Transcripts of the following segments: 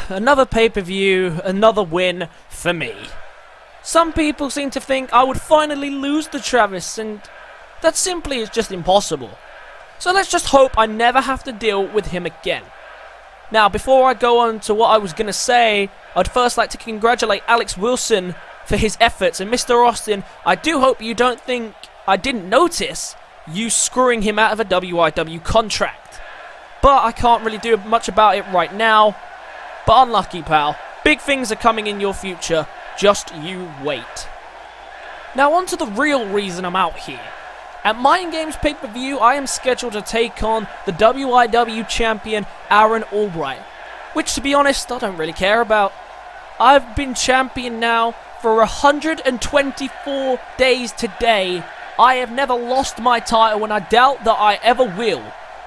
Another pay-per-view, another win for me. Some people seem to think I would finally lose to Travis, and that simply is just impossible. So let's just hope I never have to deal with him again. Now, before I go on to what I was going to say, I'd first like to congratulate Alex Wilson for his efforts. And Mr. Austin, I do hope you don't think I didn't notice you screwing him out of a WIW contract. But I can't really do much about it right now. But unlucky, pal. Big things are coming in your future. Just you wait. Now on to the real reason I'm out here. At Mind Games pay-per-view, I am scheduled to take on the WIW champion Aaron Albright, which, to be honest, I don't really care about. I've been champion now for 124 days today. I have never lost my title, and I doubt that I ever will.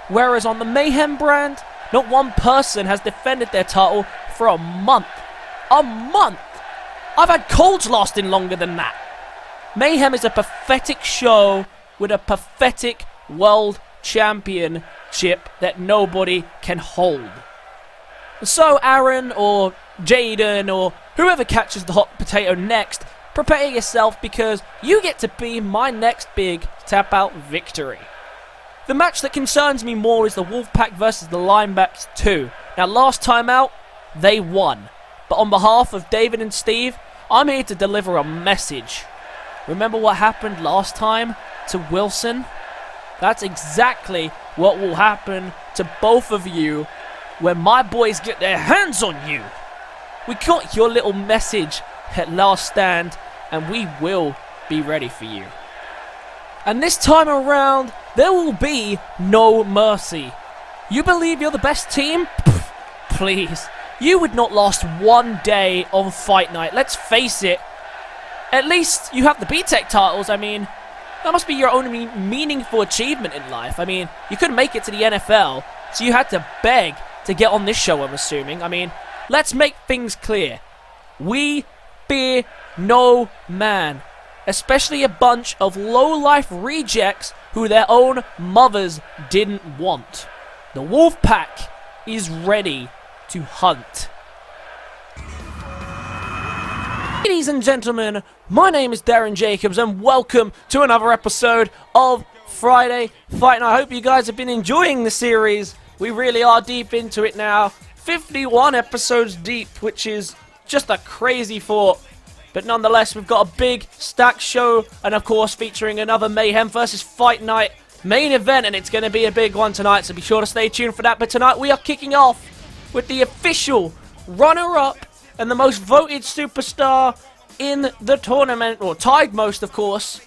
Whereas on the Mayhem brand, not one person has defended their title for a month. A month! I've had colds lasting longer than that. Mayhem is a pathetic show with a pathetic world championship that nobody can hold. So Aaron or Jaden or whoever catches the hot potato next, prepare yourself because you get to be my next big tap out victory. The match that concerns me more is the Wolfpac versus the Linebacks 2. Now last time out, they won. But on behalf of David and Steve, I'm here to deliver a message. Remember what happened last time to Wilson? That's exactly what will happen to both of you when my boys get their hands on you. We got your little message at last stand, and we will be ready for you. And this time around, there will be no mercy. You believe you're the best team? Pfft, please. You would not last one day on Fight Night, let's face it. At least you have the B-Tech titles. I mean, that must be your only meaningful achievement in life. I mean, you couldn't make it to the NFL, so you had to beg to get on this show, I'm assuming. I mean, let's make things clear. We fear no man, especially a bunch of low-life rejects who their own mothers didn't want. The Wolfpac is ready to hunt. Ladies and gentlemen, my name is Darren Jacobs and welcome to another episode of Friday Fight Night. I hope you guys have been enjoying the series. We really are deep into it now. 51 episodes deep, which is just a crazy thought. But nonetheless, we've got a big stacked show and of course featuring another Mayhem versus Fight Night main event, and it's going to be a big one tonight, so be sure to stay tuned for that. But tonight we are kicking off with the official runner-up and the most voted superstar in the tournament, or tied most, of course,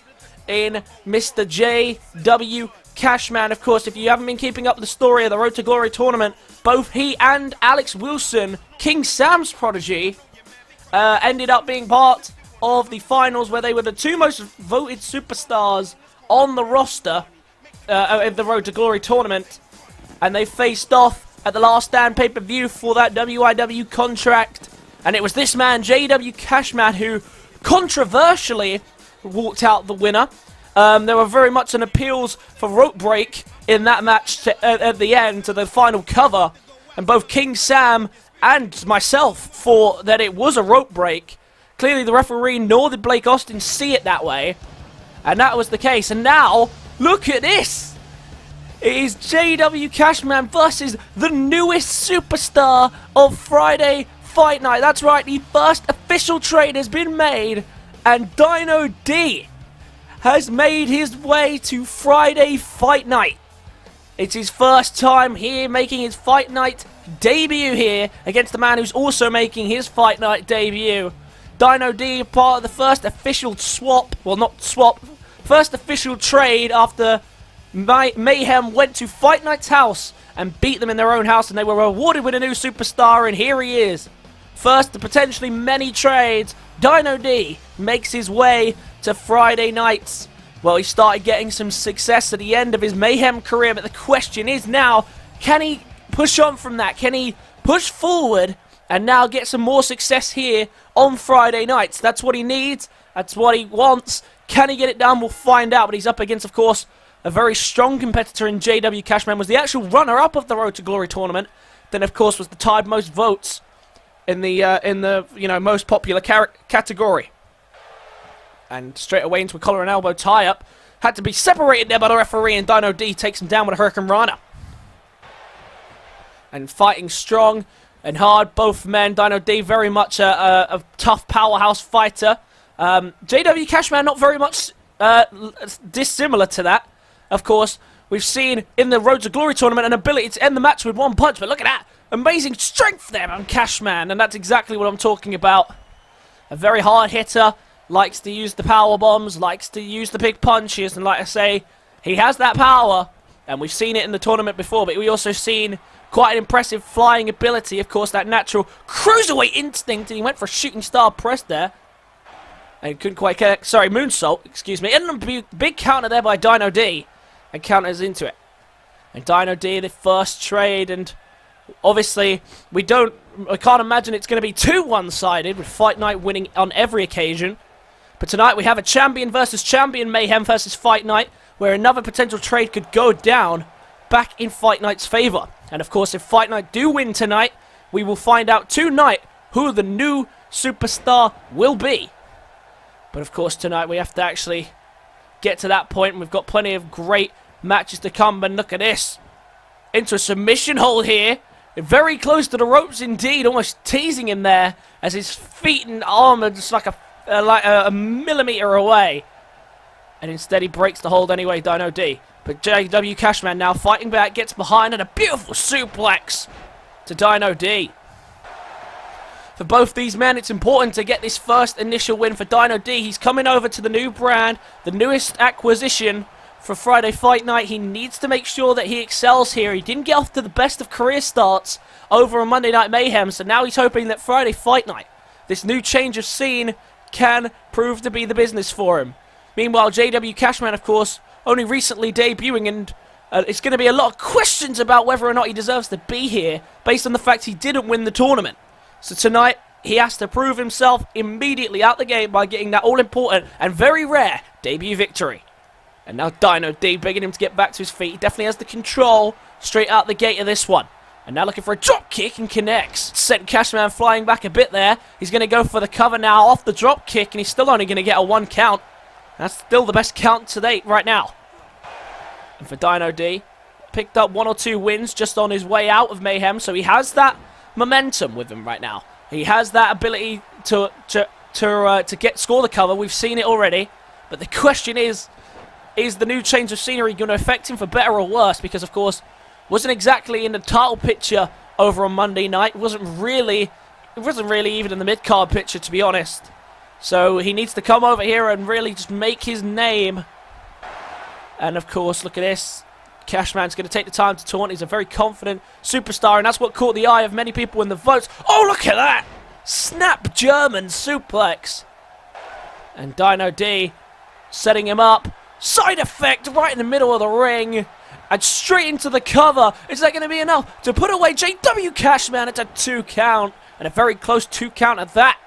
in Mr. J.W. Cashman. Of course, if you haven't been keeping up the story of the Road to Glory tournament, both he and Alex Wilson, King Sam's prodigy, ended up being part of the finals where they were the two most voted superstars on the roster of the Road to Glory tournament, and they faced off at the Last Stand pay-per-view for that WIW contract. And it was this man, J.W. Cashman, who controversially walked out the winner. There were very much an appeals for rope break in that match at the end, to the final cover. And both King Sam and myself thought that it was a rope break. Clearly the referee nor did Blake Austin see it that way. And that was the case. And now, look at this! It is J.W. Cashman versus the newest superstar of Friday Fight Night. That's right, the first official trade has been made, and Dino D has made his way to Friday Fight Night. It's his first time here, making his Fight Night debut here against the man who's also making his Fight Night debut. Dino D, part of the first official swap, well not swap, first official trade after Mayhem went to Fight Night's house and beat them in their own house, and they were rewarded with a new superstar, and here he is. First of potentially many trades, Dino D makes his way to Friday nights. Well, he started getting some success at the end of his Mayhem career, but the question is now, can he push on from that? Can he push forward and now get some more success here on Friday nights? That's what he needs. That's what he wants. Can he get it done? We'll find out, but he's up against, of course, a very strong competitor in J.W. Cashman. Was the actual runner-up of the Road to Glory tournament. Then, of course, was the tied most votes in the most popular category. And straight away into a collar and elbow tie-up. Had to be separated there by the referee, and Dino D takes him down with a Hurricane Rana. And fighting strong and hard, both men. Dino D very much a tough powerhouse fighter. JW Cashman not very much dissimilar to that. Of course, we've seen in the Road to Glory tournament an ability to end the match with one punch, but look at that. Amazing strength there on Cashman, and that's exactly what I'm talking about. A very hard hitter. Likes to use the power bombs, likes to use the big punches, and like I say, he has that power, and we've seen it in the tournament before, but we also seen quite an impressive flying ability, of course, that natural cruiserweight instinct, and he went for a shooting star press there, and couldn't quite get, sorry, moonsault, excuse me, and a big counter there by Dino D, and counters into it. And Dino D, the first trade, and obviously, I can't imagine it's going to be too one-sided, with Fight Night winning on every occasion. But tonight we have a champion versus champion mayhem versus Fight Night, where another potential trade could go down back in Fight Night's favour. And of course, if Fight Night do win tonight, we will find out tonight who the new superstar will be. But of course, tonight we have to actually get to that point, and we've got plenty of great matches to come. But look at this. Into a submission hold here. Very close to the ropes indeed, almost teasing him there as his feet and arm are just like a millimeter away. And instead he breaks the hold anyway, Dino D. But JW Cashman now fighting back, gets behind, and a beautiful suplex to Dino D. For both these men, it's important to get this first initial win for Dino D. He's coming over to the new brand, the newest acquisition for Friday Fight Night. He needs to make sure that he excels here. He didn't get off to the best of career starts over on Monday Night Mayhem, so now he's hoping that Friday Fight Night, this new change of scene, can prove to be the business for him. Meanwhile, JW Cashman, of course, only recently debuting, and it's going to be a lot of questions about whether or not he deserves to be here, based on the fact he didn't win the tournament. So tonight, he has to prove himself immediately out the gate by getting that all-important and very rare debut victory. And now Dino D begging him to get back to his feet. He definitely has the control straight out the gate of this one. And now looking for a drop kick and connects. Sent Cashman flying back a bit there. He's going to go for the cover now off the drop kick, and he's still only going to get a 1 count. That's still the best count to date right now. And for Dino D, picked up 1 or 2 wins just on his way out of Mayhem, so he has that momentum with him right now. He has that ability to score the cover. We've seen it already. But the question is the new change of scenery going to affect him for better or worse? Because, of course, wasn't exactly in the title picture over on Monday night. It wasn't really even in the mid-card picture, to be honest. So he needs to come over here and really just make his name. And, of course, look at this. Cashman's going to take the time to taunt. He's a very confident superstar, and that's what caught the eye of many people in the votes. Oh, look at that! Snap German suplex. And Dino D setting him up. Side effect right in the middle of the ring. And straight into the cover. Is that going to be enough to put away JW Cashman? It's a 2 count. And a very close 2 count at that.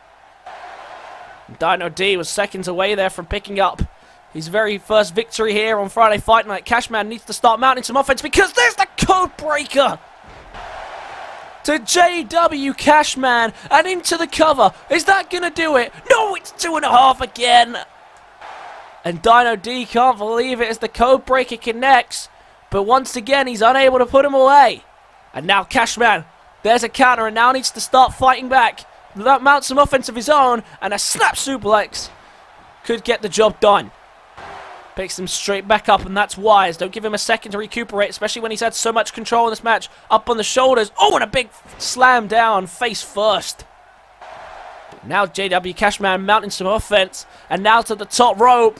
And Dino D was seconds away there from picking up his very first victory here on Friday Fight Night. Cashman needs to start mounting some offense because there's the code breaker to JW Cashman and into the cover. Is that going to do it? No, it's 2.5 again. And Dino D can't believe it as the code breaker connects. But once again, he's unable to put him away. And now Cashman, there's a counter, and now needs to start fighting back. Mount some offense of his own, and a snap suplex could get the job done. Picks him straight back up, and that's wise. Don't give him a second to recuperate, especially when he's had so much control in this match. Up on the shoulders. Oh, and a big slam down, face first. Now JW Cashman mounting some offense, and now to the top rope.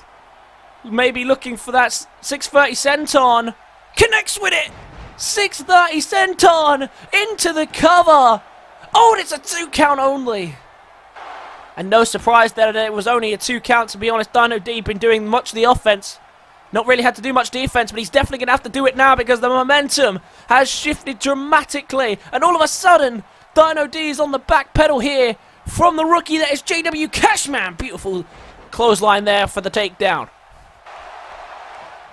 Maybe looking for that 630 senton. Connects with it. 630 senton into the cover. Oh, and it's a 2 count only. And no surprise that it was only a 2 count, to be honest. Dino D been doing much of the offense. Not really had to do much defense, but he's definitely going to have to do it now because the momentum has shifted dramatically. And all of a sudden, Dino D is on the back pedal here from the rookie that is JW Cashman. Beautiful clothesline there for the takedown.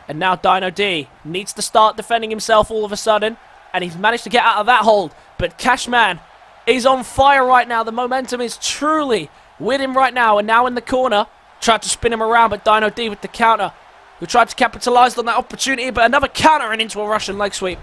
And now Dino D needs to start defending himself all of a sudden. And he's managed to get out of that hold. But Cashman is on fire right now. The momentum is truly with him right now. And now in the corner, tried to spin him around, but Dino D with the counter, who tried to capitalise on that opportunity, but another counter and into a Russian leg sweep.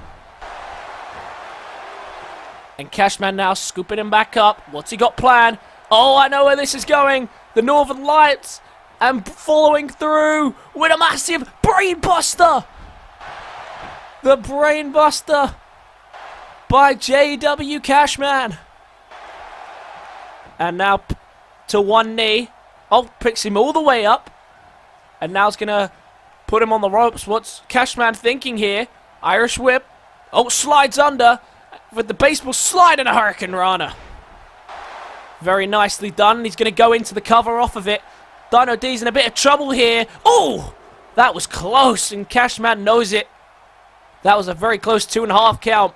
And Cashman now scooping him back up. What's he got planned? Oh, I know where this is going. The Northern Lights, and following through with a massive brainbuster. The brainbuster by JW Cashman. And now to one knee. Oh, picks him all the way up. And now it's going to put him on the ropes. What's Cashman thinking here? Irish whip. Oh, slides under with the baseball slide and a Hurricane Rana. Very nicely done. He's going to go into the cover off of it. Dino D's in a bit of trouble here. Oh, that was close, and Cashman knows it. That was a very close 2.5 count.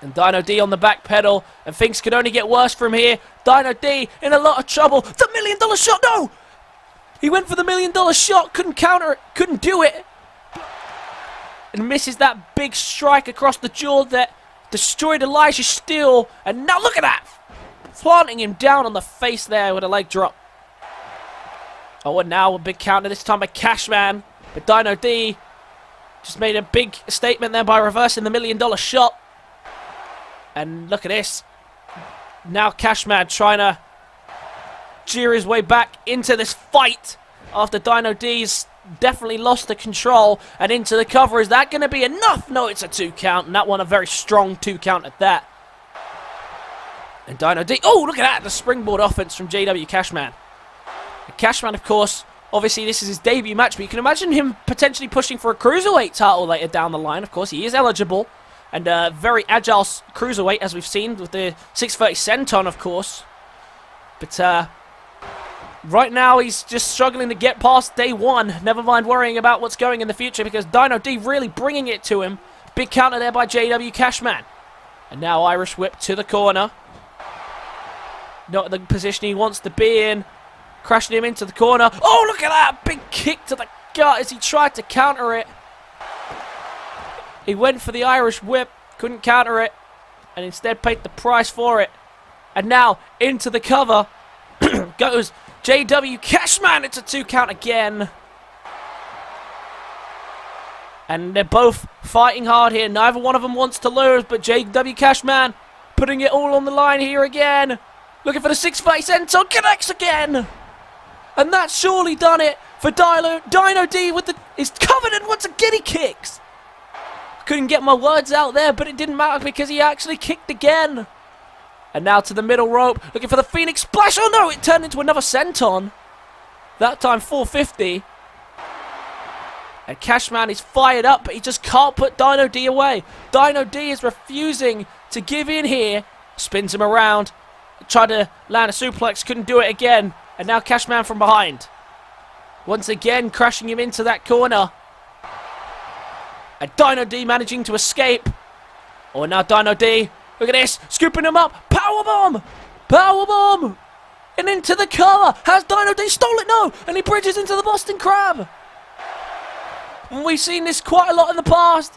And Dino D on the back pedal, and things could only get worse from here. Dino D in a lot of trouble. The $1 million shot, no! He went for the $1 million shot, couldn't counter it, couldn't do it. And misses that big strike across the jaw that destroyed Elijah Steele. And now look at that! Planting him down on the face there with a leg drop. Oh, and now a big counter, this time by Cashman. But Dino D just made a big statement there by reversing the $1 million shot. And look at this. Now Cashman trying to jeer his way back into this fight after Dino D's definitely lost the control and into the cover. Is that going to be enough? No, it's a 2 count, and that one a very strong 2 count at that. And Dino D, oh, look at that, the springboard offense from JW Cashman. And Cashman, of course, obviously this is his debut match, but you can imagine him potentially pushing for a cruiserweight title later down the line. Of course, he is eligible, and a very agile cruiserweight, as we've seen, with the 630 senton, of course. But right now, he's just struggling to get past day one. Never mind worrying about what's going in the future, because Dino D really bringing it to him. Big counter there by JW Cashman. And now Irish whip to the corner. Not the position he wants to be in. Crashing him into the corner. Oh, look at that! Big kick to the gut as he tried to counter it. He went for the Irish whip. Couldn't counter it. And instead paid the price for it. And now, into the cover goes JW Cashman. It's a 2 count again. And they're both fighting hard here. Neither one of them wants to lose, but JW Cashman putting it all on the line here again. Looking for the 630 senton. Connects again. And that's surely done it for Dino D with the... is covered in once again he kicks. Couldn't get my words out there, but it didn't matter because he actually kicked again. And now to the middle rope, looking for the Phoenix Splash. Oh no, it turned into another senton. That time 450. And Cashman is fired up, but he just can't put Dino D away. Dino D is refusing to give in here. Spins him around. Tried to land a suplex, couldn't do it again. And now Cashman from behind. Once again, crashing him into that corner. And Dino D managing to escape. Oh, now Dino D. Look at this. Scooping him up. Powerbomb. Powerbomb. And into the cover. Has Dino D stole it? No. And he bridges into the Boston Crab. And we've seen this quite a lot in the past.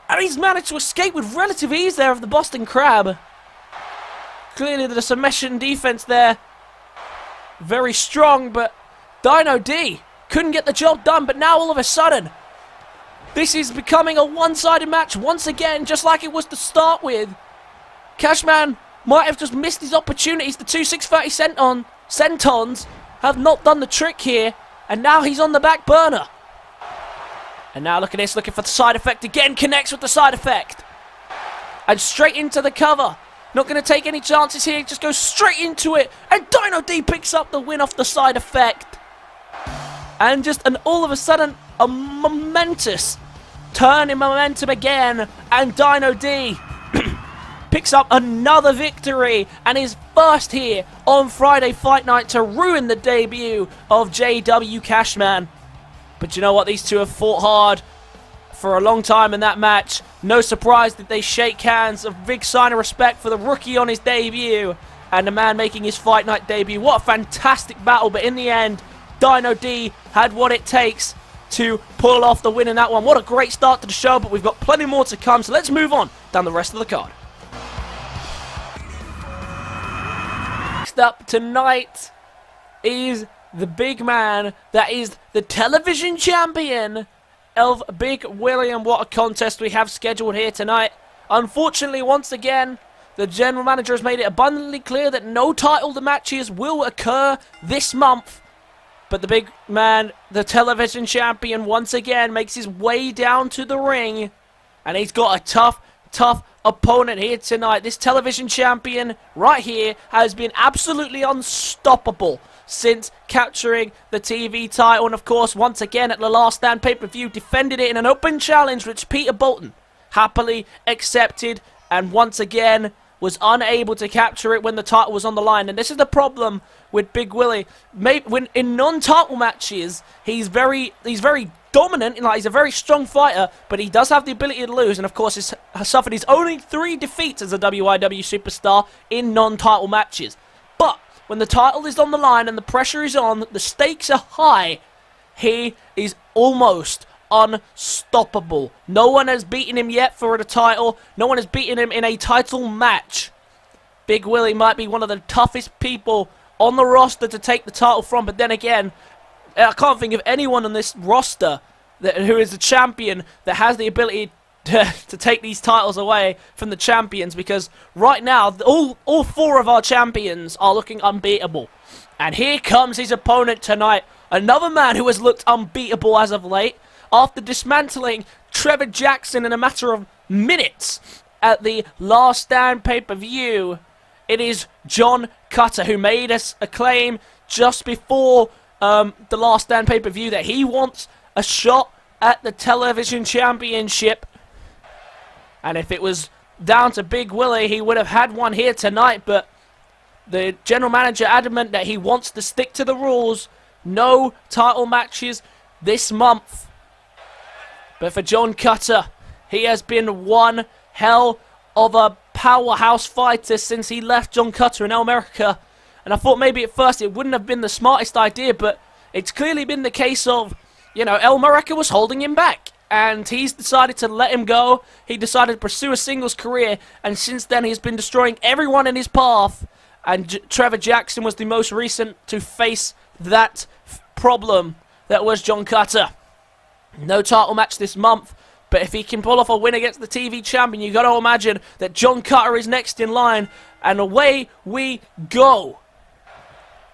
And he's managed to escape with relative ease there of the Boston Crab. Clearly the submission defense there. Very strong, but Dino D couldn't get the job done. But now all of a sudden, this is becoming a one-sided match once again, just like it was to start with. Cashman might have just missed his opportunities. The two 630 sentons have not done the trick here, and now he's on the back burner. And now look at this, looking for the side effect again, connects with the side effect. And straight into the cover. Not going to take any chances here, just goes straight into it. And Dino D picks up the win off the side effect. And just all of a sudden, a momentous turn in momentum again. And Dino D picks up another victory. And his first here on Friday Fight Night to ruin the debut of JW Cashman. But you know what? These two have fought hard for a long time in that match. No surprise that they shake hands. A big sign of respect for the rookie on his debut. And the man making his Fight Night debut. What a fantastic battle. But in the end, Dino D had what it takes to pull off the win in that one. What a great start to the show. But we've got plenty more to come. So let's move on down the rest of the card. Next up tonight is the big man that is the television champion of Big Willie, and what a contest we have scheduled here tonight. Unfortunately, once again, the general manager has made it abundantly clear that no title matches will occur this month. But the big man, the television champion, once again makes his way down to the ring. And he's got a tough opponent here tonight. This television champion right here has been absolutely unstoppable since capturing the TV title. And of course, once again at the Last Stand pay-per-view, defended it in an open challenge, which Peter Bolton happily accepted. And once again, was unable to capture it when the title was on the line. And this is the problem with Big Willie. When in non-title matches, he's very dominant. Like, he's a very strong fighter, but he does have the ability to lose. And of course, has suffered his only 3 defeats as a WIW superstar in non-title matches. But when the title is on the line and the pressure is on, the stakes are high, he is almost unstoppable. No one has beaten him yet for the title. No one has beaten him in a title match. Big Willie might be one of the toughest people on the roster to take the title from, but then again, I can't think of anyone on this roster who is a champion that has the ability to take these titles away from the champions, because right now, all 4 of our champions are looking unbeatable. And here comes his opponent tonight, another man who has looked unbeatable as of late, after dismantling Trevor Jackson in a matter of minutes at the Last Stand pay-per-view. It is John Cutter, who made us a claim just before the Last Stand pay-per-view that he wants a shot at the television championship. And if it was down to Big Willie, he would have had one here tonight, but the general manager adamant that he wants to stick to the rules. No title matches this month. But for John Cutter, he has been one hell of a powerhouse fighter since he left John Cutter in America. And I thought maybe at first it wouldn't have been the smartest idea, but it's clearly been the case of, you know, America was holding him back. And he's decided to let him go. He decided to pursue a singles career. And since then, he's been destroying everyone in his path. And Trevor Jackson was the most recent to face that problem that was John Cutter. No title match this month, but if he can pull off a win against the TV champion, you got to imagine that John Cutter is next in line, and away we go.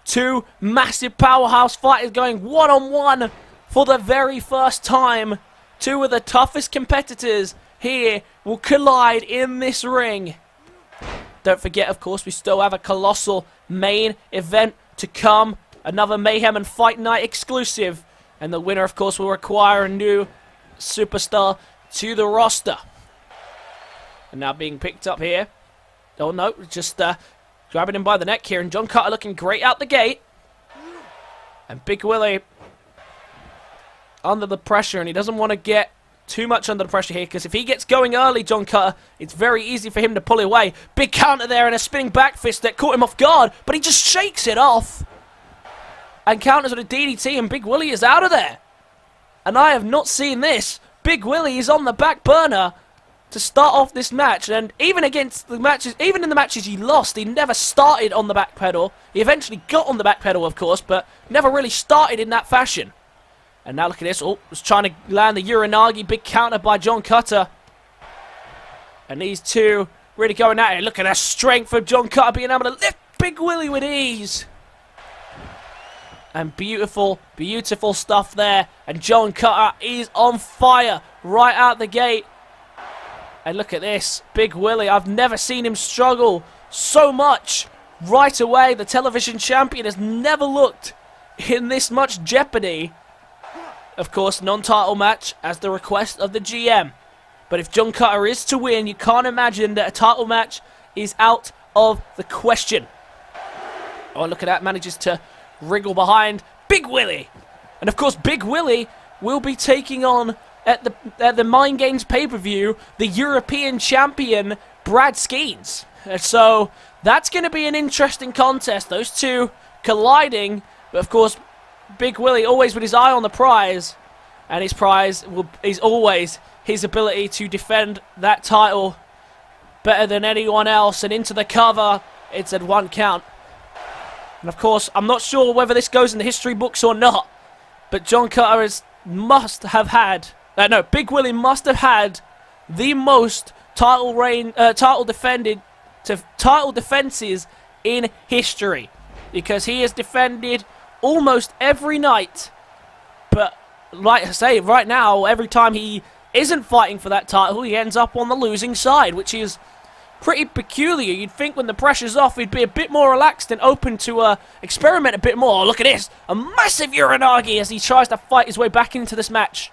2 massive powerhouse fighters going one-on-one for the very first time. 2 of the toughest competitors here will collide in this ring. Don't forget, of course, we still have a colossal main event to come, another Mayhem and Fight Night exclusive. And the winner, of course, will require a new superstar to the roster. And now being picked up here. Oh, no, just grabbing him by the neck here. And John Cutter looking great out the gate. And Big Willie under the pressure. And he doesn't want to get too much under the pressure here, because if he gets going early, John Cutter, it's very easy for him to pull away. Big counter there and a spinning back fist that caught him off guard. But he just shakes it off. And counters with a DDT, and Big Willie is out of there. And I have not seen this. Big Willie is on the back burner to start off this match. And even against the matches, even in the matches he lost, he never started on the back pedal. He eventually got on the back pedal, of course, but never really started in that fashion. And now look at this. Oh, was trying to land the Uranagi. Big counter by John Cutter. And these 2 really going at it. Look at the strength of John Cutter being able to lift Big Willie with ease. And beautiful, beautiful stuff there. And John Cutter is on fire right out the gate. And look at this. Big Willie, I've never seen him struggle so much right away. The television champion has never looked in this much jeopardy. Of course, non-title match as the request of the GM. But if John Cutter is to win, you can't imagine that a title match is out of the question. Oh, look at that. Manages to wriggle behind Big Willie. And of course, Big Willie will be taking on, at the Mind Games pay-per-view, the European champion, Brad Skeens. So, that's going to be an interesting contest. Those 2 colliding. But of course, Big Willie always with his eye on the prize. And his prize is always his ability to defend that title better than anyone else. And into the cover, it's at 1 count. And of course, I'm not sure whether this goes in the history books or not, but John Cutter must have had, Big Willie must have had the most title defenses in history, because he has defended almost every night. But like I say, right now, every time he isn't fighting for that title, he ends up on the losing side, which is pretty peculiar. You'd think when the pressure's off, he'd be a bit more relaxed and open to experiment a bit more. Look at this, a massive Uranagi as he tries to fight his way back into this match.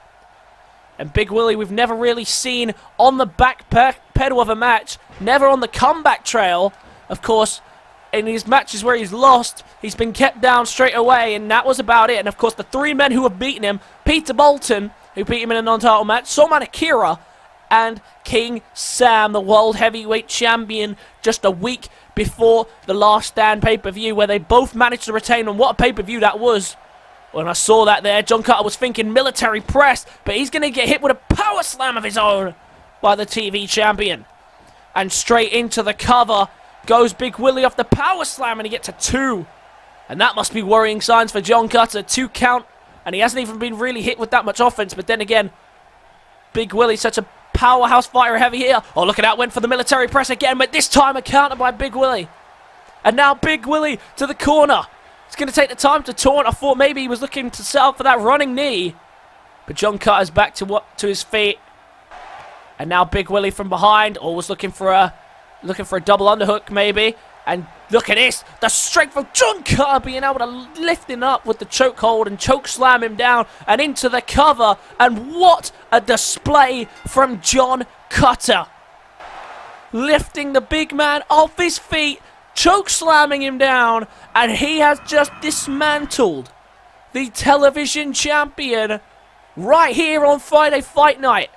And Big Willie, we've never really seen on the back pedal of a match, never on the comeback trail. Of course, in his matches where he's lost, he's been kept down straight away, and that was about it. And of course, the three men who have beaten him, Peter Bolton, who beat him in a non-title match, Solman Akira, and King Sam, the World Heavyweight Champion, just a week before the Last Stand pay-per-view, where they both managed to retain. And what a pay-per-view that was. When I saw that there, John Cutter was thinking military press, but he's going to get hit with a power slam of his own by the TV champion. And straight into the cover goes Big Willie off the power slam, and he gets a 2. And that must be worrying signs for John Cutter. 2 count, and he hasn't even been really hit with that much offense. But then again, Big Willie's such a powerhouse fighter heavy here. Oh, look at that, went for the military press again, but this time a counter by Big Willie. And now Big Willie to the corner. It's going to take the time to taunt. I thought maybe he was looking to set up for that running knee. But John Cutter's back to his feet. And now Big Willie from behind. Always looking for a double underhook maybe. And look at this. The strength of John Cutter being able to lift him up with the chokehold and choke slam him down and into the cover. And what a display from John Cutter. Lifting the big man off his feet, choke slamming him down, and he has just dismantled the television champion right here on Friday Fight Night.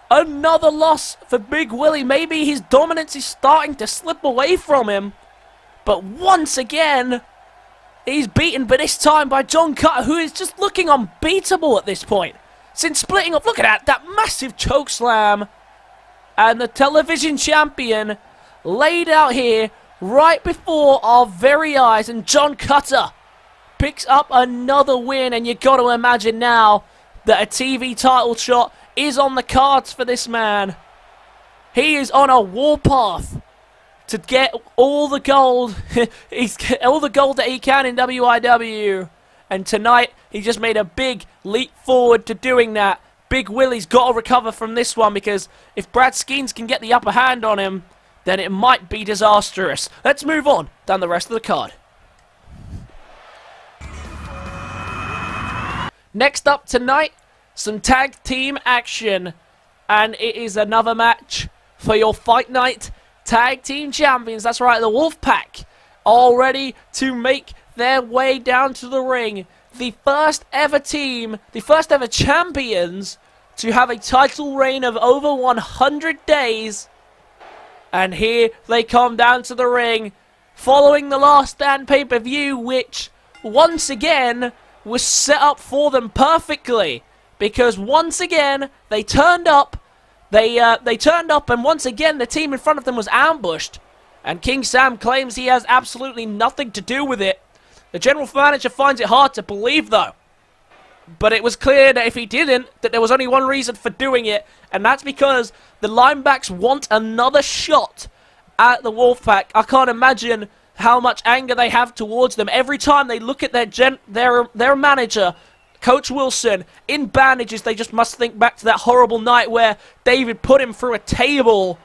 Another loss for Big Willie. Maybe his dominance is starting to slip away from him, but once again he's beaten, but this time by John Cutter, who is just looking unbeatable at this point since splitting up. Look at that massive choke slam, and the television champion laid out here right before our very eyes, and John Cutter picks up another win. And you got to imagine now that a TV title shot is on the cards for this man. He is on a warpath to get all the gold. He's get all the gold that he can in WIW, and tonight he just made a big leap forward to doing that. Big Willie's got to recover from this one, because if Brad Skeens can get the upper hand on him, then it might be disastrous. Let's move on down the rest of the card. Next up tonight, some tag team action. And it is another match for your Fight Night Tag Team Champions. That's right, the Wolfpac, all ready to make their way down to the ring. The first ever team, the first ever champions to have a title reign of over 100 days. And here they come down to the ring, following the Last Stand pay-per-view, which once again was set up for them perfectly, because once again they turned up. They turned up, and once again the team in front of them was ambushed. And King Sam claims he has absolutely nothing to do with it. The general manager finds it hard to believe, though. But it was clear that if he didn't, that there was only one reason for doing it, and that's because the linebacks want another shot at the Wolfpac. I can't imagine how much anger they have towards them. Every time they look at their manager, Coach Wilson, in bandages, they just must think back to that horrible night where David put him through a table.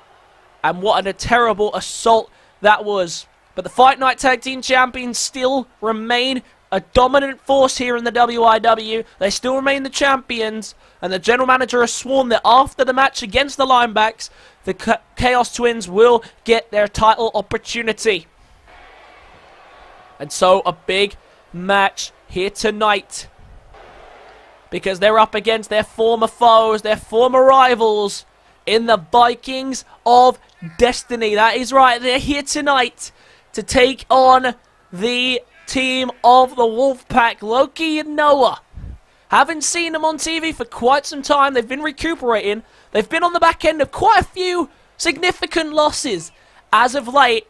And what a terrible assault that was. But the Fight Night Tag Team Champions still remain a dominant force here in the WIW. They still remain the champions, and the general manager has sworn that after the match against the Linebacks, the Chaos Twins will get their title opportunity. And so a big match here tonight, because they're up against their former foes, their former rivals in the Vikings of Destiny. That is right, they're here tonight to take on the team of the Wolfpac, Loki and Noah. Haven't seen them on TV for quite some time. They've been recuperating. They've been on the back end of quite a few significant losses as of late,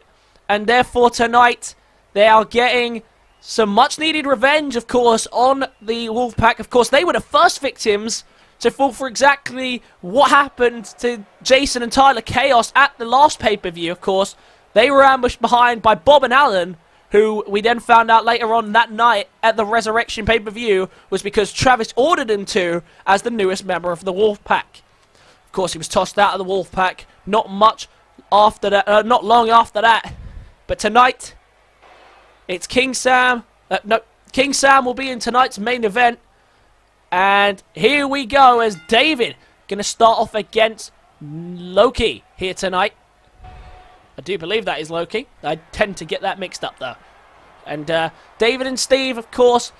and therefore tonight They are getting some much-needed revenge, of course, on the Wolfpac. Of course, they were the first victims to fall for exactly what happened to Jason and Tyler Chaos at the last pay-per-view, of course. They were ambushed behind by Bob and Alan, who we then found out later on that night at the Resurrection pay-per-view was because Travis ordered him to as the newest member of the Wolfpac. Of course, he was tossed out of the Wolfpac not much after that, not long after that. But tonight, it's King Sam. King Sam will be in tonight's main event. And here we go as David going to start off against Loki here tonight. I do believe that is Loki. I tend to get that mixed up though. And David and Steve, of course,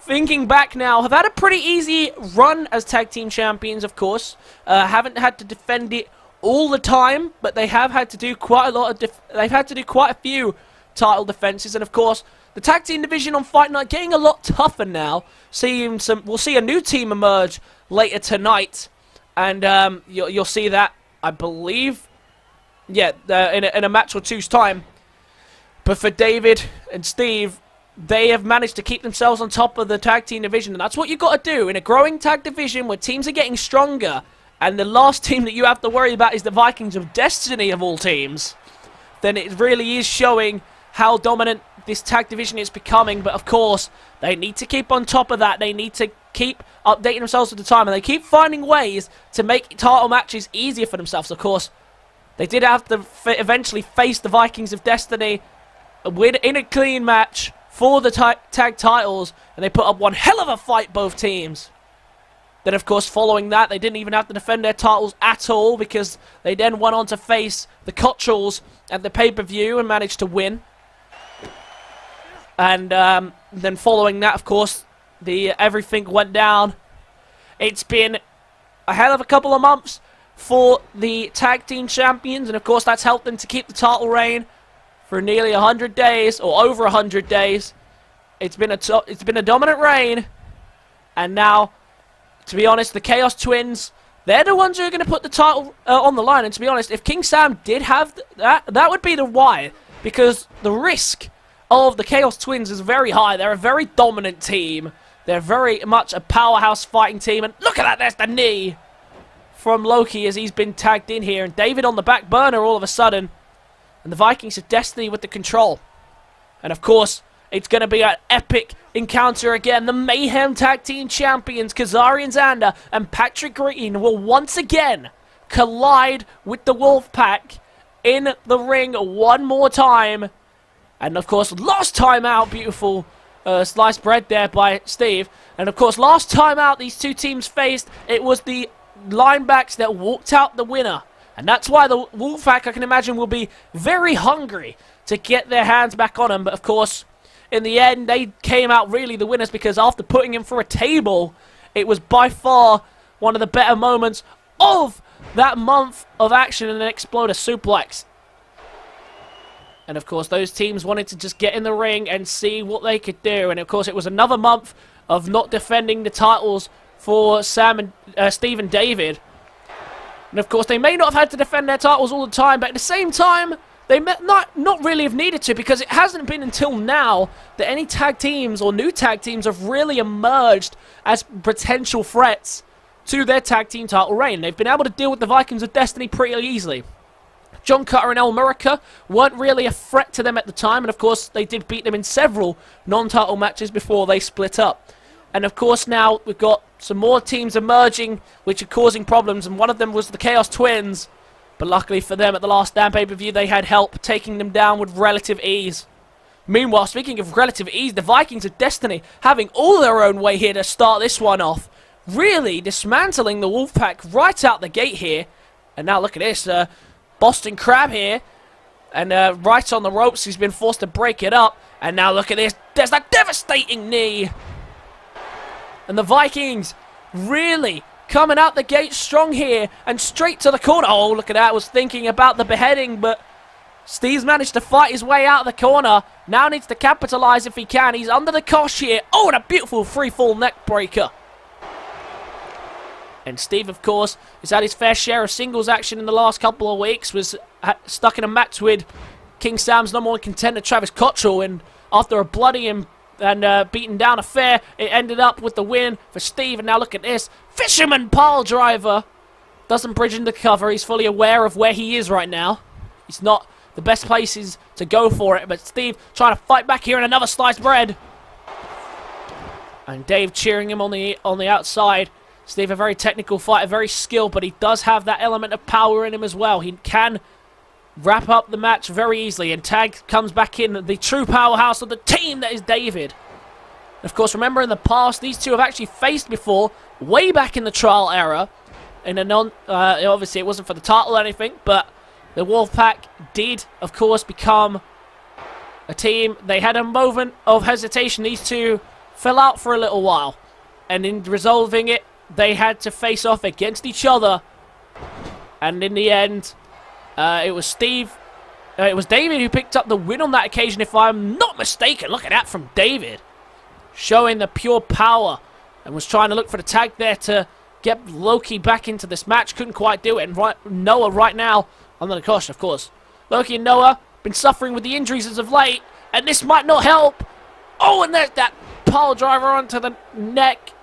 thinking back now, have had a pretty easy run as tag team champions, of course. Haven't had to defend it all the time, but they have had to do quite a lot of they've had to do quite a few title defenses, and of course the tag team division on Fight Night getting a lot tougher now. We'll see a new team emerge later tonight, and you'll see that, I believe, yeah, in a match or two's time. But for David and Steve, they have managed to keep themselves on top of the tag team division, and that's what you've got to do in a growing tag division where teams are getting stronger. And the last team that you have to worry about is the Vikings of Destiny of all teams. Then it really is showing how dominant this tag division is becoming. But of course, they need to keep on top of that. They need to keep updating themselves with the time. And they keep finding ways to make title matches easier for themselves. Of course, they did have to eventually face the Vikings of Destiny in a clean match for the tag titles. And they put up one hell of a fight, both teams. Then, of course, following that, they didn't even have to defend their titles at all because they then went on to face the Cotterrells at the pay-per-view and managed to win. And then following that, of course, everything went down. It's been a hell of a couple of months for the tag team champions, and of course that's helped them to keep the title reign for nearly 100 days, or over 100 days. It's been a dominant reign, and now, to be honest, the Chaos Twins, they're the ones who are going to put the title on the line. And to be honest, if King Sam did have that would be the why. Because the risk of the Chaos Twins is very high. They're a very dominant team. They're very much a powerhouse fighting team. And look at that, there's the knee from Loki as he's been tagged in here. And David on the back burner all of a sudden. And the Vikings of Destiny with the control. And of course, it's going to be an epic encounter again. The Mayhem Tag Team Champions, Kazarian Zander and Patrick Green, will once again collide with the Wolfpac in the ring one more time. And of course, last time out, beautiful sliced bread there by Steve. And of course, last time out these two teams faced, it was the linebacks that walked out the winner. And that's why the Wolfpac, I can imagine, will be very hungry to get their hands back on them. But of course, in the end, they came out really the winners because after putting him through a table, it was by far one of the better moments of that month of action, and an Exploder suplex. And of course, those teams wanted to just get in the ring and see what they could do. And of course, it was another month of not defending the titles for Sam and Steve and David. And of course, they may not have had to defend their titles all the time, but at the same time, they not really have needed to, because it hasn't been until now that any tag teams or new tag teams have really emerged as potential threats to their tag team title reign. They've been able to deal with the Vikings of Destiny pretty easily. John Cutter and El Murica weren't really a threat to them at the time, and of course they did beat them in several non-title matches before they split up. And of course now we've got some more teams emerging which are causing problems, and one of them was the Chaos Twins. But luckily for them, at the last damn pay-per-view, they had help taking them down with relative ease. Meanwhile, speaking of relative ease, the Vikings of Destiny having all their own way here to start this one off. Really dismantling the Wolfpac right out the gate here. And now look at this, Boston Crab here. And right on the ropes, he's been forced to break it up. And now look at this, there's that devastating knee. And the Vikings really coming out the gate strong here and straight to the corner. Oh, look at that. I was thinking about the beheading, but Steve's managed to fight his way out of the corner. Now needs to capitalize if he can. He's under the cosh here. Oh, and a beautiful free-fall neck breaker. And Steve, of course, has had his fair share of singles action in the last couple of weeks. Was stuck in a match with King Sam's #1 contender, Travis Cotterrell, and after a bloody and beaten down affair, it ended up with the win for Steve. And now look at this. Fisherman pile driver. Doesn't bridge into cover. He's fully aware of where he is right now. He's not the best places to go for it, but Steve trying to fight back here, and another sliced bread. And Dave cheering him on the outside. Steve, a very technical fighter, very skilled, but he does have that element of power in him as well. He can wrap up the match very easily, and Tag comes back in, the true powerhouse of the team that is David. Of course, remember in the past, these two have actually faced before, way back in the trial era. And obviously it wasn't for the title or anything, but the Wolfpac did, of course, become a team. They had a moment of hesitation. These two fell out for a little while, and in resolving it, they had to face off against each other. And in the end, it was David who picked up the win on that occasion, if I'm not mistaken. Look at that from David, showing the pure power, and was trying to look for the tag there to get Loki back into this match. Couldn't quite do it. And Noah right now, under the caution, of course. Loki and Noah been suffering with the injuries as of late, and this might not help. Oh, and there's that pile driver onto the neck.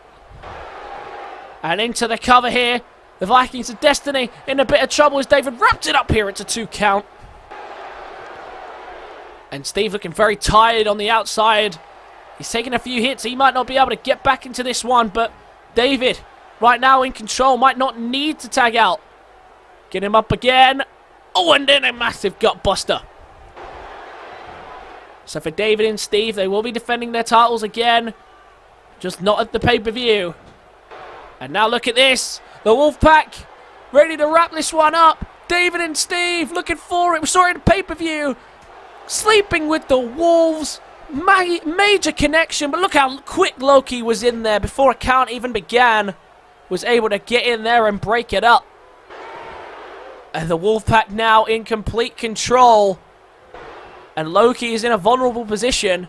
And into the cover here. The Vikings of Destiny in a bit of trouble as David wrapped it up here. It's a 2 count. And Steve looking very tired on the outside. He's taking a few hits. He might not be able to get back into this one, but David, right now in control, might not need to tag out. Get him up again. Oh, and then a massive gut buster. So for David and Steve, they will be defending their titles again. Just not at the pay-per-view. And now look at this. The Wolfpac ready to wrap this one up. David and Steve looking for it. We saw it in pay-per-view. Sleeping with the Wolves. Major connection, but look how quick Loki was in there before a count even began. Was able to get in there and break it up. And the Wolfpac now in complete control. And Loki is in a vulnerable position.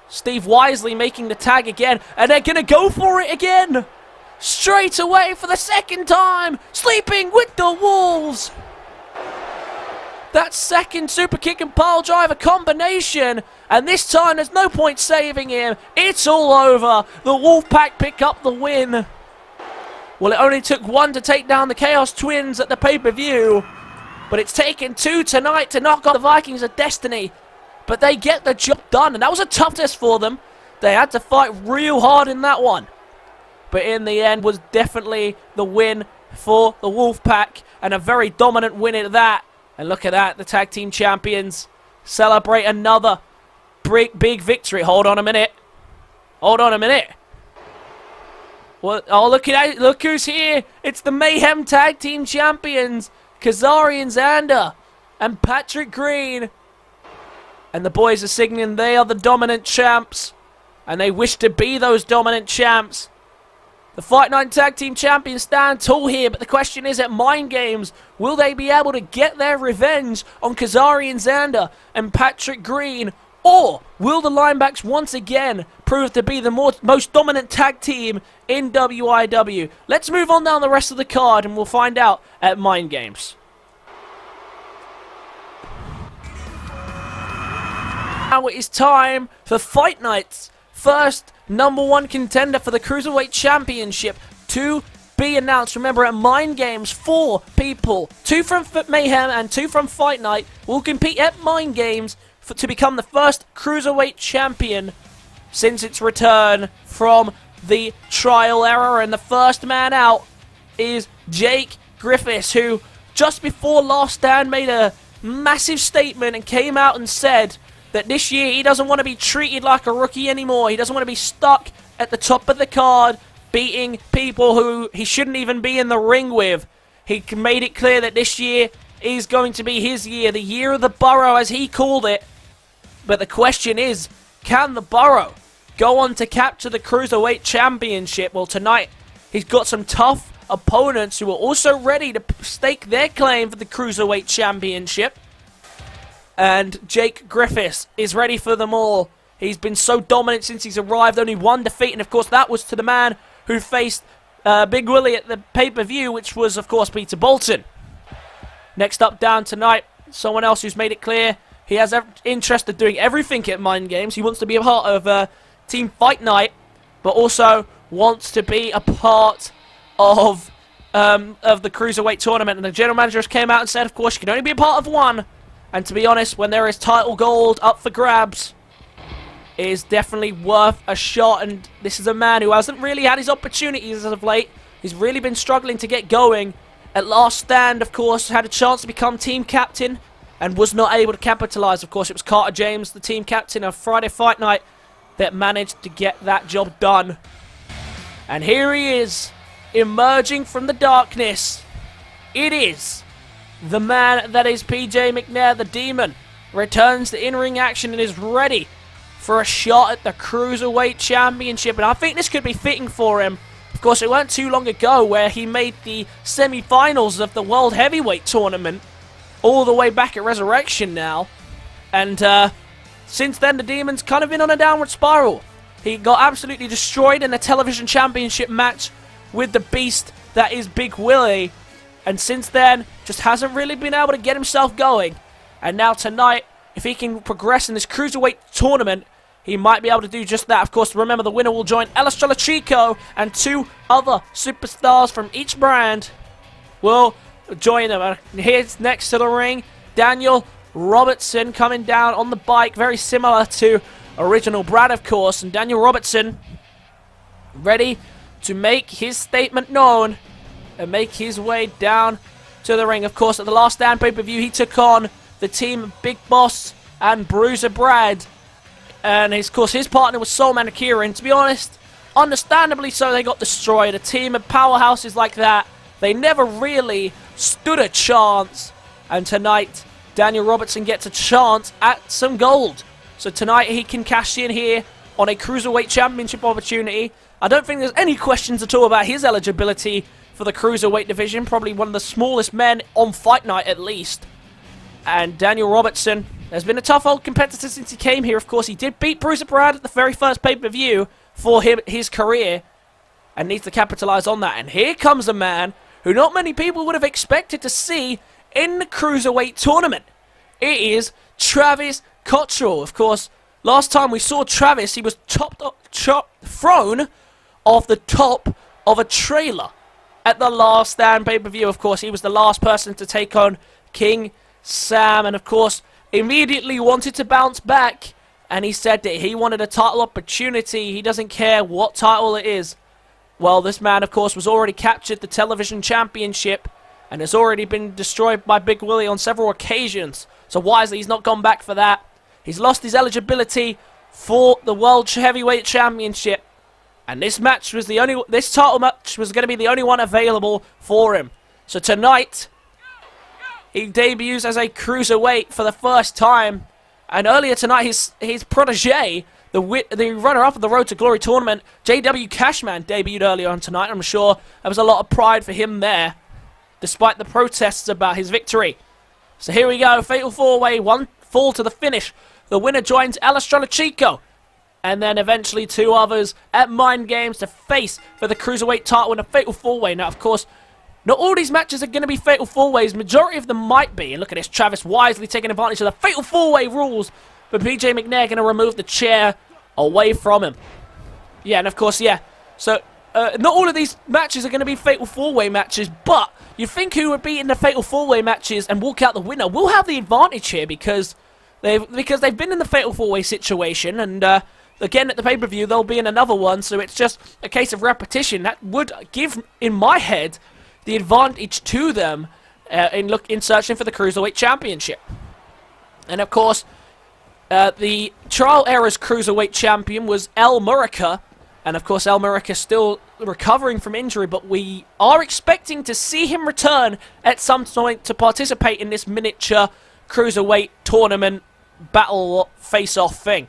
Steve wisely making the tag again. And they're going to go for it again. Straight away for the second time. Sleeping with the Wolves. That second super kick and pile driver combination. And this time there's no point saving him. It's all over. The Wolfpac pick up the win. Well, it only took one to take down the Chaos Twins at the pay-per-view. But it's taken 2 tonight to knock off the Vikings of Destiny. But they get the job done. And that was a tough test for them. They had to fight real hard in that one. But in the end was definitely the win for the Wolfpac. And a very dominant win at that. And look at that. The tag team champions celebrate another big victory. Hold on a minute. Hold on a minute. What? Oh, look at that. Look who's here. It's the Mayhem Tag Team Champions. Kazari and Xander. And Patrick Green. And the boys are signaling they are the dominant champs. And they wish to be those dominant champs. The Fight Night Tag Team Champions stand tall here. But the question is, at Mind Games, will they be able to get their revenge on Kazari and Xander and Patrick Green? Or will the Linebacks once again prove to be the most dominant tag team in WIW? Let's move on down the rest of the card and we'll find out at Mind Games. Now it is time for Fight Night's first #1 contender for the Cruiserweight Championship to be announced. Remember, at Mind Games, 4 people, 2 from Mayhem and 2 from Fight Night, will compete at Mind Games to become the first Cruiserweight Champion since its return from the trial era. And the first man out is Jake Griffiths, who just before Last Stand made a massive statement and came out and said that this year he doesn't want to be treated like a rookie anymore. He doesn't want to be stuck at the top of the card beating people who he shouldn't even be in the ring with. He made it clear that this year is going to be his year, the year of the Burrow as he called it. But the question is, can the Burrow go on to capture the Cruiserweight Championship? Well, tonight he's got some tough opponents who are also ready to stake their claim for the Cruiserweight Championship. And Jake Griffiths is ready for them all. He's been so dominant since he's arrived. Only 1 defeat, and of course that was to the man who faced Big Willie at the pay-per-view, which was, of course, Peter Bolton. Next up down tonight, someone else who's made it clear He has interest in doing everything at Mind Games. He wants to be a part of Team Fight Night, but also wants to be a part of the Cruiserweight tournament. And the general manager came out and said, of course, you can only be a part of one. And to be honest, when there is title gold up for grabs, it is definitely worth a shot. And this is a man who hasn't really had his opportunities as of late. He's really been struggling to get going. At last stand, of course, had a chance to become team captain and was not able to capitalize. Of course, it was Carter James, the team captain of Friday Fight Night, that managed to get that job done. And here he is, emerging from the darkness. It is the man that is PJ McNair, the Demon. Returns to in-ring action and is ready for a shot at the Cruiserweight Championship. And I think this could be fitting for him. Of course, it weren't too long ago where he made the semi-finals of the World Heavyweight Tournament, all the way back at Resurrection now. And since then, the Demon's kind of been on a downward spiral. He got absolutely destroyed in a television championship match with the beast that is Big Willie. And since then, just hasn't really been able to get himself going. And now tonight, if he can progress in this Cruiserweight tournament, he might be able to do just that. Of course, remember, the winner will join El Estrella Chico, and 2 other superstars from each brand will join them. Here's next to the ring, Daniel Robertson coming down on the bike, very similar to original Brad, of course. And Daniel Robertson ready to make his statement known and make his way down to the ring. Of course, at the Last Stand pay-per-view, he took on the team Big Boss and Bruiser Brad. And, of course, his partner was Soulman Akira. And to be honest, understandably so, they got destroyed. A team of powerhouses like that, they never really stood a chance. And tonight, Daniel Robertson gets a chance at some gold. So tonight, he can cash in here on a Cruiserweight Championship opportunity. I don't think there's any questions at all about his eligibility for the Cruiserweight division. Probably one of the smallest men on Fight Night, at least. And Daniel Robertson has been a tough old competitor since he came here. Of course, he did beat Bruiser Brad at the very first pay-per-view for his career, and needs to capitalize on that. And here comes a man who not many people would have expected to see in the Cruiserweight tournament. It is Travis Cotterrell. Of course, last time we saw Travis, he was thrown off the top of a trailer at the Last Stand pay-per-view. Of course, he was the last person to take on King Sam, and of course, immediately wanted to bounce back, and he said that he wanted a title opportunity. He doesn't care what title it is. Well, this man, of course, was already captured the television championship and has already been destroyed by Big Willie on several occasions. So wisely, he's not gone back for that. He's lost his eligibility for the World Heavyweight Championship, and this title match was going to be the only one available for him. So tonight, he debuts as a Cruiserweight for the first time. And earlier tonight, his protege, the runner-up of the Road to Glory tournament, JW Cashman, debuted earlier on tonight. I'm sure there was a lot of pride for him there, despite the protests about his victory. So here we go, Fatal 4-Way, one fall to the finish. The winner joins El Estrella Chico, and then eventually 2 others at Mind Games to face for the Cruiserweight title in a Fatal 4-Way. Now, of course, not all these matches are going to be Fatal 4-Ways. Majority of them might be. And look at this, Travis wisely taking advantage of the Fatal 4-Way rules. But PJ McNair going to remove the chair away from him. Yeah, and of course, yeah. So, not all of these matches are going to be Fatal 4-Way matches, but you think who would be in the Fatal 4-Way matches and walk out the winner will have the advantage here because they've been in the Fatal 4-Way situation, and again at the pay-per-view they'll be in another one, so it's just a case of repetition. That would give, in my head, the advantage to them in searching for the Cruiserweight Championship. And of course, the Trial Era's Cruiserweight Champion was El Murica, and of course El Murica still recovering from injury, but we are expecting to see him return at some point to participate in this miniature Cruiserweight tournament battle face-off thing.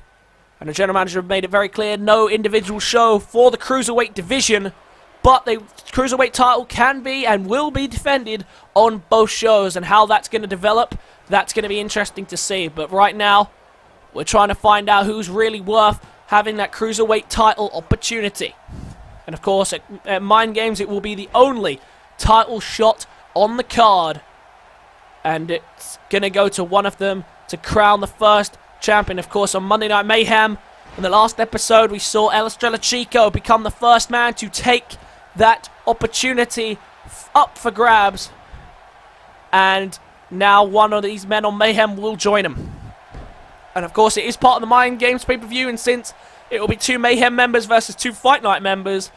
And the general manager made it very clear, no individual show for the Cruiserweight division, but the Cruiserweight title can be and will be defended on both shows, and how that's going to develop, that's going to be interesting to see. But right now, we're trying to find out who's really worth having that Cruiserweight title opportunity. And of course, at Mind Games, it will be the only title shot on the card. And it's going to go to one of them to crown the first champion. Of course, on Monday Night Mayhem, in the last episode, we saw El Estrella Chico become the first man to take that opportunity up for grabs. And now one of these men on Mayhem will join him. And of course, it is part of the Mind Games pay-per-view, and since it will be 2 Mayhem members versus 2 Fight Night members,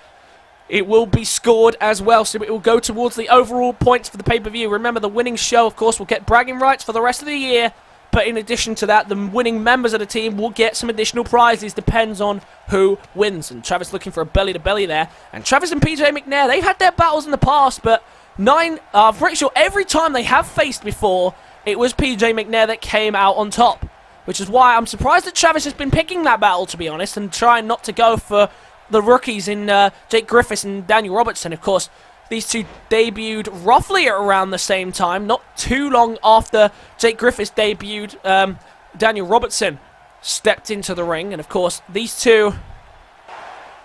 it will be scored as well, so it will go towards the overall points for the pay-per-view. Remember, the winning show, of course, will get bragging rights for the rest of the year, but in addition to that, the winning members of the team will get some additional prizes. Depends on who wins. And Travis looking for a belly-to-belly there. And Travis and PJ McNair, they've had their battles in the past, but I'm pretty sure every time they have faced before, it was PJ McNair that came out on top. Which is why I'm surprised that Travis has been picking that battle, to be honest, and trying not to go for the rookies in Jake Griffiths and Daniel Robertson. Of course, these two debuted roughly at around the same time, not too long after Jake Griffiths debuted. Daniel Robertson stepped into the ring, and of course, these two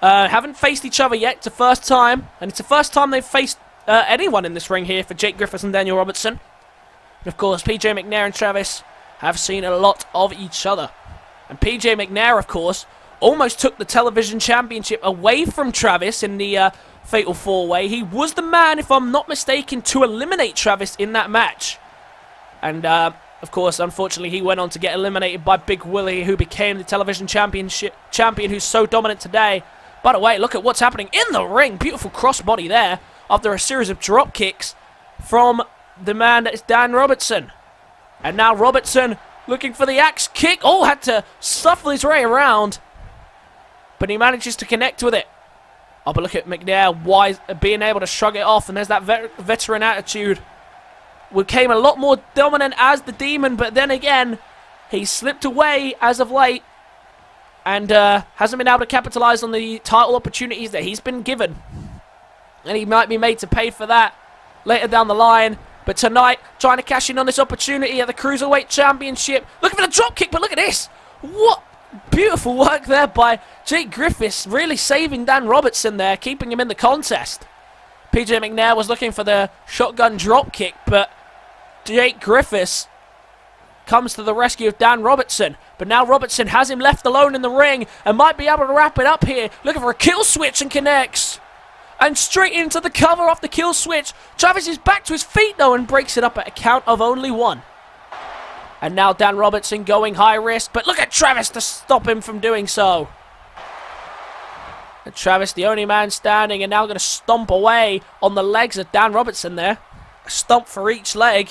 haven't faced each other yet. It's the first time, and it's the first time they've faced anyone in this ring here for Jake Griffiths and Daniel Robertson. And of course, PJ McNair and Travis have seen a lot of each other. And PJ McNair, of course, almost took the television championship away from Travis in the Fatal 4-Way. He was the man, if I'm not mistaken, to eliminate Travis in that match. And, of course, unfortunately, he went on to get eliminated by Big Willie, who became the television champion who's so dominant today. By the way, look at what's happening in the ring. Beautiful crossbody there after a series of drop kicks from the man that is Dan Robertson. And now Robertson looking for the axe kick. Oh, had to shuffle his way around. But he manages to connect with it. Oh, but look at McNair being able to shrug it off. And there's that veteran attitude. Became a lot more dominant as the Demon. But then again, he slipped away as of late. And hasn't been able to capitalize on the title opportunities that he's been given. And he might be made to pay for that later down the line. But tonight, trying to cash in on this opportunity at the Cruiserweight Championship. Looking for the dropkick, but look at this. What beautiful work there by Jake Griffiths. Really saving Dan Robertson there, keeping him in the contest. PJ McNair was looking for the shotgun dropkick, but Jake Griffiths comes to the rescue of Dan Robertson. But now Robertson has him left alone in the ring and might be able to wrap it up here. Looking for a kill switch and connects. And straight into the cover off the kill switch. Travis is back to his feet, though, and breaks it up at a count of only 1. And now Dan Robertson going high risk. But look at Travis to stop him from doing so. And Travis, the only man standing, and now going to stomp away on the legs of Dan Robertson there. A stomp for each leg.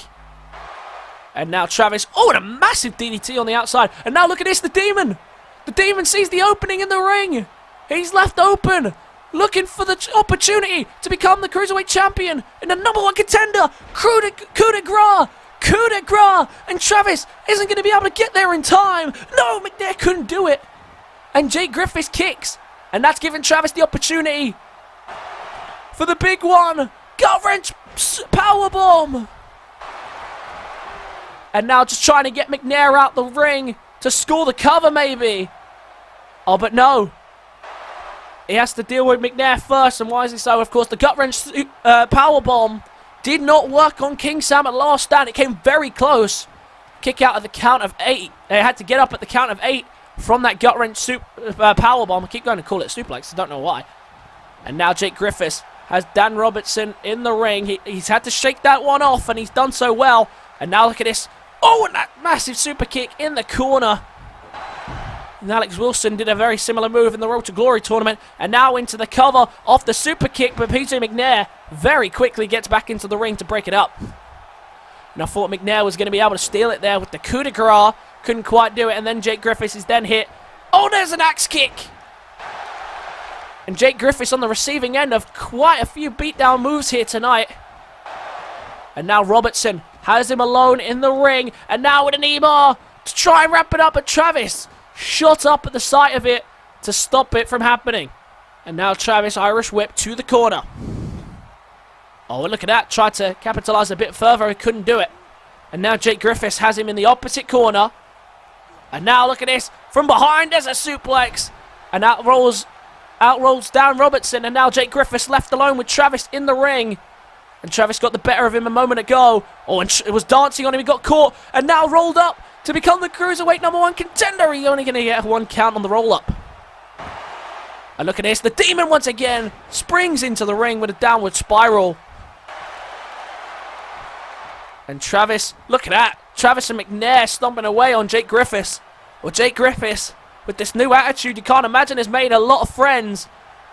And now Travis, oh, and a massive DDT on the outside. And now look at this, the Demon. The Demon sees the opening in the ring. He's left open. Looking for the opportunity to become the Cruiserweight Champion and the #1 contender. Coup de grace. And Travis isn't going to be able to get there in time. No, McNair couldn't do it. And Jake Griffiths kicks. And that's giving Travis the opportunity for the big one. Gut-wrench powerbomb. And now just trying to get McNair out the ring to score the cover maybe. Oh, but no. He has to deal with McNair first, and why is it so? Of course, the gut-wrench powerbomb did not work on King Sam at last stand. It came very close. Kick out at the count of 8. They had to get up at the count of 8 from that gut-wrench powerbomb. I keep going to call it suplex. I don't know why. And now Jake Griffiths has Dan Robertson in the ring. He's had to shake that one off, and he's done so well. And now look at this. Oh, and that massive super kick in the corner. And Alex Wilson did a very similar move in the Road to Glory tournament. And now into the cover off the super kick. But PJ McNair very quickly gets back into the ring to break it up. And I thought McNair was going to be able to steal it there with the coup de grace. Couldn't quite do it. And then Jake Griffiths is then hit. Oh, there's an axe kick. And Jake Griffiths on the receiving end of quite a few beatdown moves here tonight. And now Robertson has him alone in the ring. And now with an E-bar to try and wrap it up. But Travis shot up at the sight of it to stop it from happening. And now Travis Irish whip to the corner. Oh, look at that. Tried to capitalize a bit further. He couldn't do it. And now Jake Griffiths has him in the opposite corner. And now look at this. From behind, there's a suplex. And out rolls Dan Robertson. And now Jake Griffiths left alone with Travis in the ring. And Travis got the better of him a moment ago. Oh, and it was dancing on him. He got caught and now rolled up to become the Cruiserweight #1 contender. He's only going to get 1 count on the roll-up. And look at this. The Demon once again springs into the ring with a downward spiral. And Travis, look at that. Travis and McNair stomping away on Jake Griffiths. Well, Jake Griffiths, with this new attitude, you can't imagine, has made a lot of friends.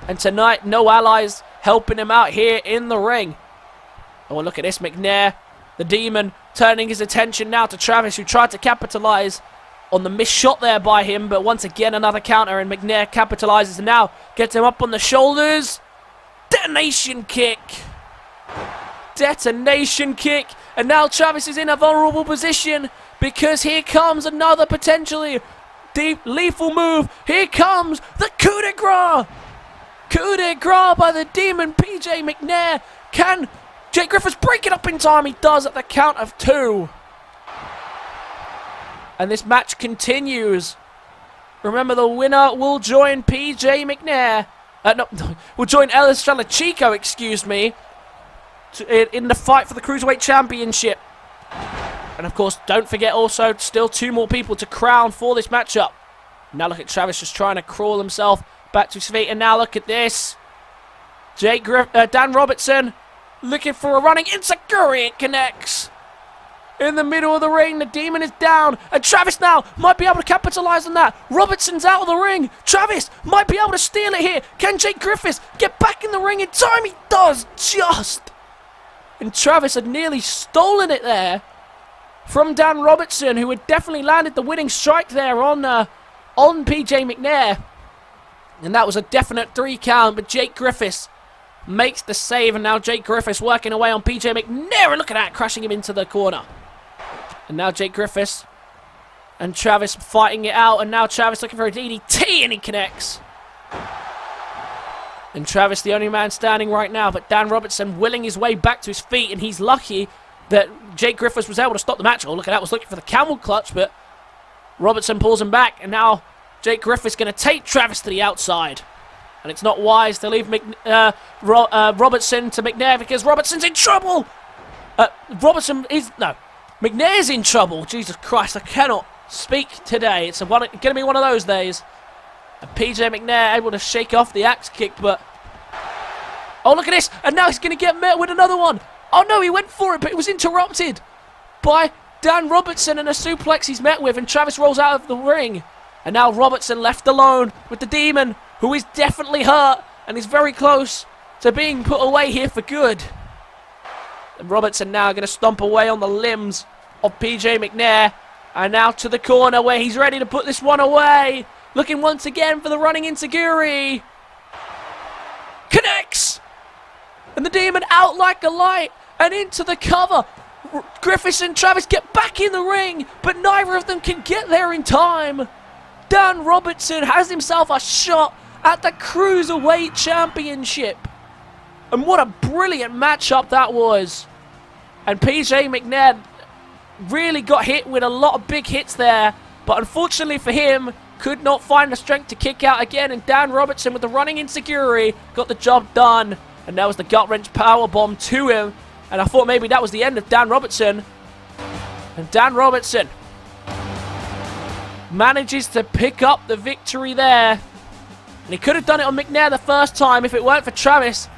And tonight, no allies helping him out here in the ring. Oh, look at this. McNair, the Demon, turning his attention now to Travis, who tried to capitalize on the missed shot there by him. But once again, another counter, and McNair capitalizes and now gets him up on the shoulders. Detonation kick. Detonation kick. And now Travis is in a vulnerable position because here comes another potentially deep lethal move. Here comes the coup de grace. Coup de grace by the Demon PJ McNair. Can Jake Griffiths break it up in time? He does at the count of 2. And this match continues. Remember, the winner will join PJ McNair. Will join El Estrella Chico, excuse me, in the fight for the Cruiserweight Championship. And of course, don't forget also, still 2 more people to crown for this matchup. Now look at Travis just trying to crawl himself back to his feet. And now look at this. Dan Robertson looking for a running enziguri. It connects. In the middle of the ring, the Demon is down. And Travis now might be able to capitalize on that. Robertson's out of the ring. Travis might be able to steal it here. Can Jake Griffiths get back in the ring in time? He does, just. And Travis had nearly stolen it there from Dan Robertson, who had definitely landed the winning strike there on PJ McNair. And that was a definite 3 count, but Jake Griffiths makes the save, and now Jake Griffiths working away on PJ McNair, and look at that, crashing him into the corner. And now Jake Griffiths and Travis fighting it out, and now Travis looking for a DDT, and he connects. And Travis, the only man standing right now, but Dan Robertson willing his way back to his feet, and he's lucky that Jake Griffiths was able to stop the match. Oh, look at that, was looking for the camel clutch, but Robertson pulls him back, and now Jake Griffiths going to take Travis to the outside. And it's not wise to leave Robertson to McNair because Robertson's in trouble. McNair's in trouble. Jesus Christ, I cannot speak today. It's going to be one of those days. And PJ McNair able to shake off the axe kick, but... Oh, look at this. And now he's going to get met with another one. Oh, no, he went for it, but it was interrupted by Dan Robertson, and a suplex he's met with, and Travis rolls out of the ring. And now Robertson left alone with the Demon, who is definitely hurt and is very close to being put away here for good. And Robertson now going to stomp away on the limbs of PJ McNair. And now to the corner where he's ready to put this one away. Looking once again for the running enziguri. Connects! And the Demon out like a light and into the cover. Griffiths and Travis get back in the ring, but neither of them can get there in time. Dan Robertson has himself a shot at the Cruiserweight Championship. And what a brilliant matchup that was. And PJ McNair really got hit with a lot of big hits there, but unfortunately for him, could not find the strength to kick out again, and Dan Robertson with the running enziguri got the job done. And that was the gut-wrench powerbomb to him, and I thought maybe that was the end of Dan Robertson. And Dan Robertson manages to pick up the victory there. And he could have done it on McNair the first time if it weren't for Travis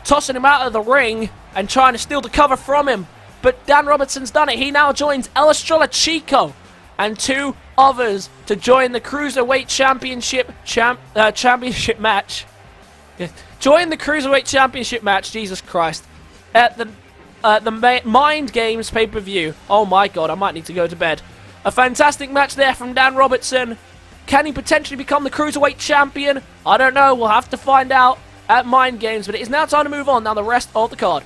tossing him out of the ring and trying to steal the cover from him. But Dan Robertson's done it. He now joins El Estrella Chico and 2 others to join the Cruiserweight Championship championship match. Join the Cruiserweight Championship match, Jesus Christ, at the Mind Games pay-per-view. Oh my God, I might need to go to bed. A fantastic match there from Dan Robertson. Can he potentially become the Cruiserweight Champion? I don't know. We'll have to find out at Mind Games. But it is now time to move on down the rest of the card.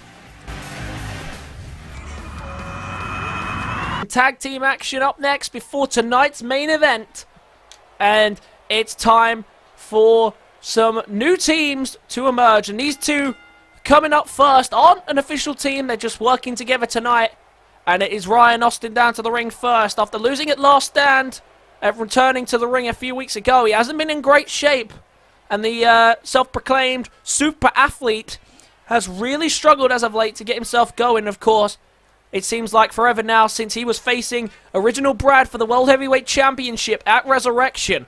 Tag team action up next before tonight's main event. And it's time for some new teams to emerge. And these 2 coming up first aren't an official team. They're just working together tonight. And it is Ryan Austin down to the ring first. After losing at Last Stand, returning to the ring a few weeks ago, he hasn't been in great shape. And the self-proclaimed super athlete has really struggled as of late to get himself going. Of course, it seems like forever now since he was facing original Brad for the World Heavyweight Championship at Resurrection.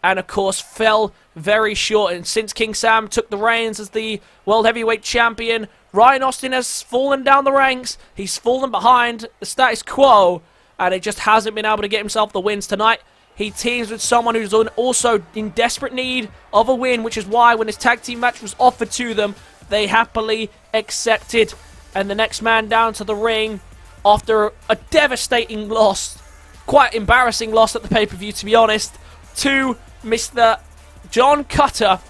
And, of course, fell very short. And since King Sam took the reins as the World Heavyweight Champion, Ryan Austin has fallen down the ranks. He's fallen behind the status quo, and he just hasn't been able to get himself the wins tonight. He teams with someone who's also in desperate need of a win, which is why when his tag team match was offered to them, they happily accepted. And the next man down to the ring after a devastating loss, quite embarrassing loss at the pay-per-view, to be honest, to Mr. John Cutter.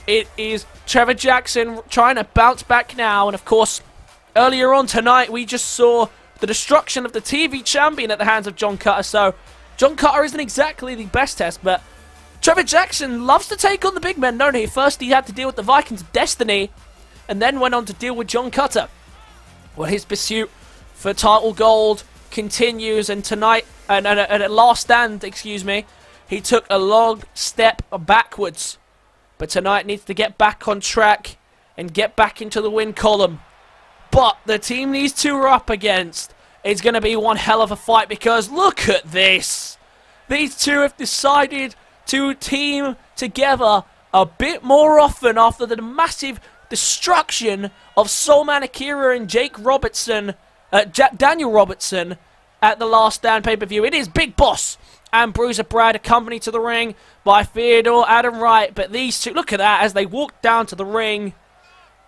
It is Trevor Jackson trying to bounce back now. And, of course, earlier on tonight, we just saw the destruction of the TV champion at the hands of John Cutter. So, John Cutter isn't exactly the best test, but Trevor Jackson loves to take on the big men, don't he? First, he had to deal with the Vikings of Destiny, and then went on to deal with John Cutter. Well, his pursuit for title gold continues, and tonight, and at last stand, excuse me, he took a long step backwards. But tonight needs to get back on track and get back into the win column. But the team these two are up against is going to be one hell of a fight, because look at this. These two have decided to team together a bit more often after the massive destruction of Soulman Akira and Daniel Robertson at the Last Stand pay-per-view. It is Big Boss and Bruiser Brad, accompanied to the ring by Theodore Adam Wright. But these two, look at that, as they walk down to the ring.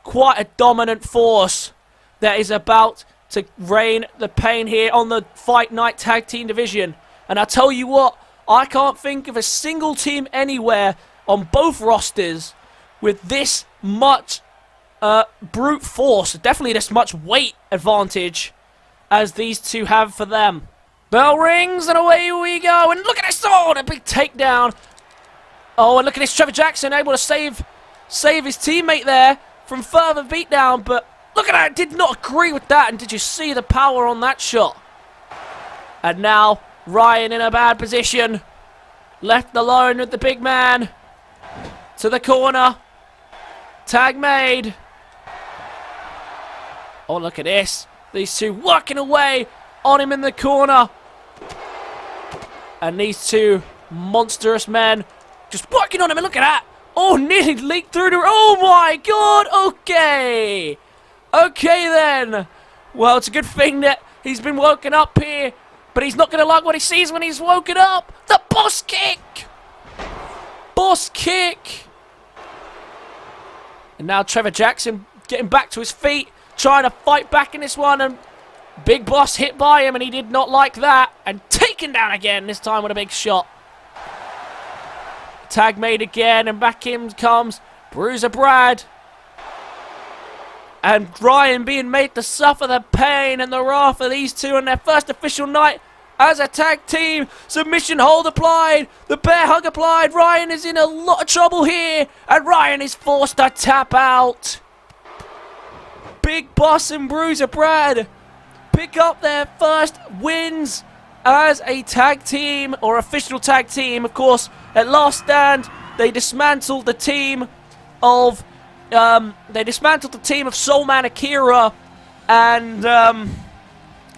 Quite a dominant force that is about to reign the pain here on the Fight Night Tag Team division. And I tell you what, I can't think of a single team anywhere on both rosters with this much brute force, definitely this much weight advantage as these two have for them. Bell rings and away we go, and look at this, oh, a big takedown. Oh, and look at this, Trevor Jackson able to save his teammate there from further beatdown, but look at that, did not agree with that, and did you see the power on that shot? And now, Ryan in a bad position, left alone with the big man, to the corner, tag made. Oh, look at this, these two working away on him in the corner. And these two monstrous men just working on him, and look at that. Oh, nearly leaked through the... Oh, my God. Okay. Okay, then. Well, it's a good thing that he's been woken up here, but he's not going to like what he sees when he's woken up. The boss kick. Boss kick. And now Trevor Jackson getting back to his feet, trying to fight back in this one, and Big Boss hit by him, and he did not like that, and taken down again, this time with a big shot. Tag made again, and back in comes Bruiser Brad. And Ryan being made to suffer the pain and the wrath of these two on their first official night as a tag team. Submission hold applied, the bear hug applied. Ryan is in a lot of trouble here, and Ryan is forced to tap out. Big Boss and Bruiser Brad pick up their first wins as a tag team, or official tag team. Of course, at Last Stand, they dismantled the team of Soulman Akira and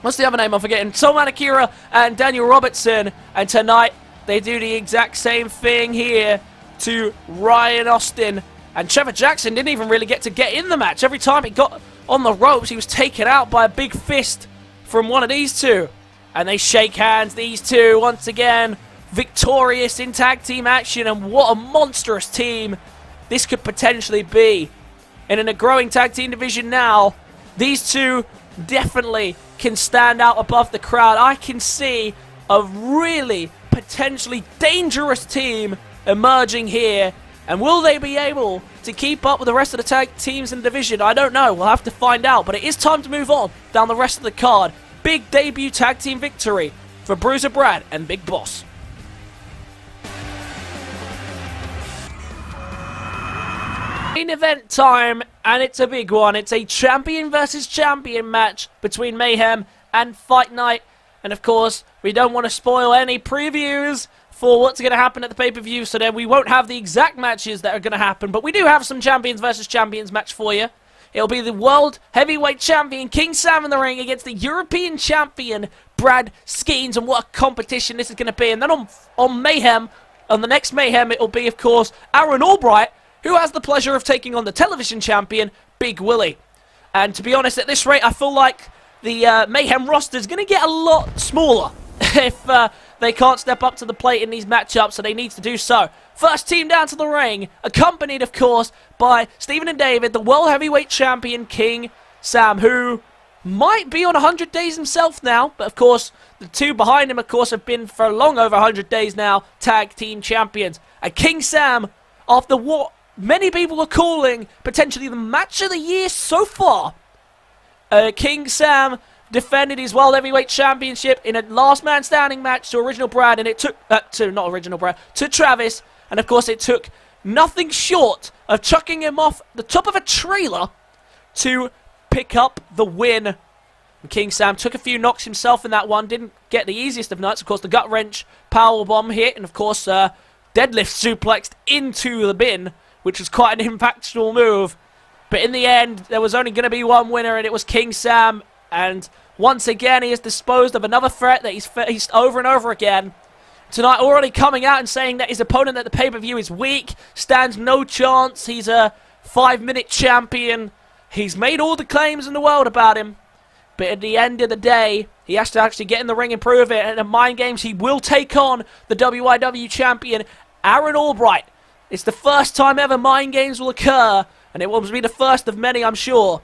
what's the other name I'm forgetting? Soulman Akira and Daniel Robertson. And tonight they do the exact same thing here to Ryan Austin. And Trevor Jackson didn't even really get in the match. Every time he got on the ropes, he was taken out by a big fist from one of these two. And they shake hands, these two, once again, victorious in tag team action. And what a monstrous team this could potentially be. And in a growing tag team division now, these two definitely can stand out above the crowd. I can see a really potentially dangerous team emerging here. And will they be able to keep up with the rest of the tag teams in the division? I don't know. We'll have to find out. But it is time to move on down the rest of the card. Big debut tag team victory for Bruiser Brad and Big Boss. Main event time, and it's a big one. It's a champion versus champion match between Mayhem and Fight Night. And of course, we don't want to spoil any previews for what's going to happen at the pay-per-view, so then we won't have the exact matches that are going to happen, but we do have some champions versus champions match for you. It'll be the World Heavyweight Champion King Sam in the ring against the European Champion Brad Skeens, and what a competition this is going to be. And then on Mayhem, on the next Mayhem, it'll be, of course, Aaron Albright, who has the pleasure of taking on the television champion, Big Willie. And to be honest, at this rate, I feel like the Mayhem roster is going to get a lot smaller if they can't step up to the plate in these matchups, so they need to do so. First team down to the ring, accompanied, of course, by Stephen and David, the World Heavyweight Champion King Sam, who might be on 100 days himself now, but of course, the two behind him, of course, have been for long over 100 days now, tag team champions. And King Sam, after what many people are calling potentially the match of the year so far, King Sam defended his World Heavyweight Championship in a last man standing match to Original Brad, and it took, to Travis, and of course it took nothing short of chucking him off the top of a trailer to pick up the win. And King Sam took a few knocks himself in that one, didn't get the easiest of nights. Of course, the gut wrench powerbomb hit, and of course, deadlift suplexed into the bin, which was quite an impactful move. But in the end, there was only going to be one winner, and it was King Sam. And once again, he has disposed of another threat that he's faced over and over again. Tonight, already coming out and saying that his opponent at the pay-per-view is weak, stands no chance, he's a 5-minute champion. He's made all the claims in the world about him, but at the end of the day, he has to actually get in the ring and prove it. And in Mind Games, he will take on the WIW champion, Aaron Albright. It's the first time ever Mind Games will occur, and it will be the first of many, I'm sure.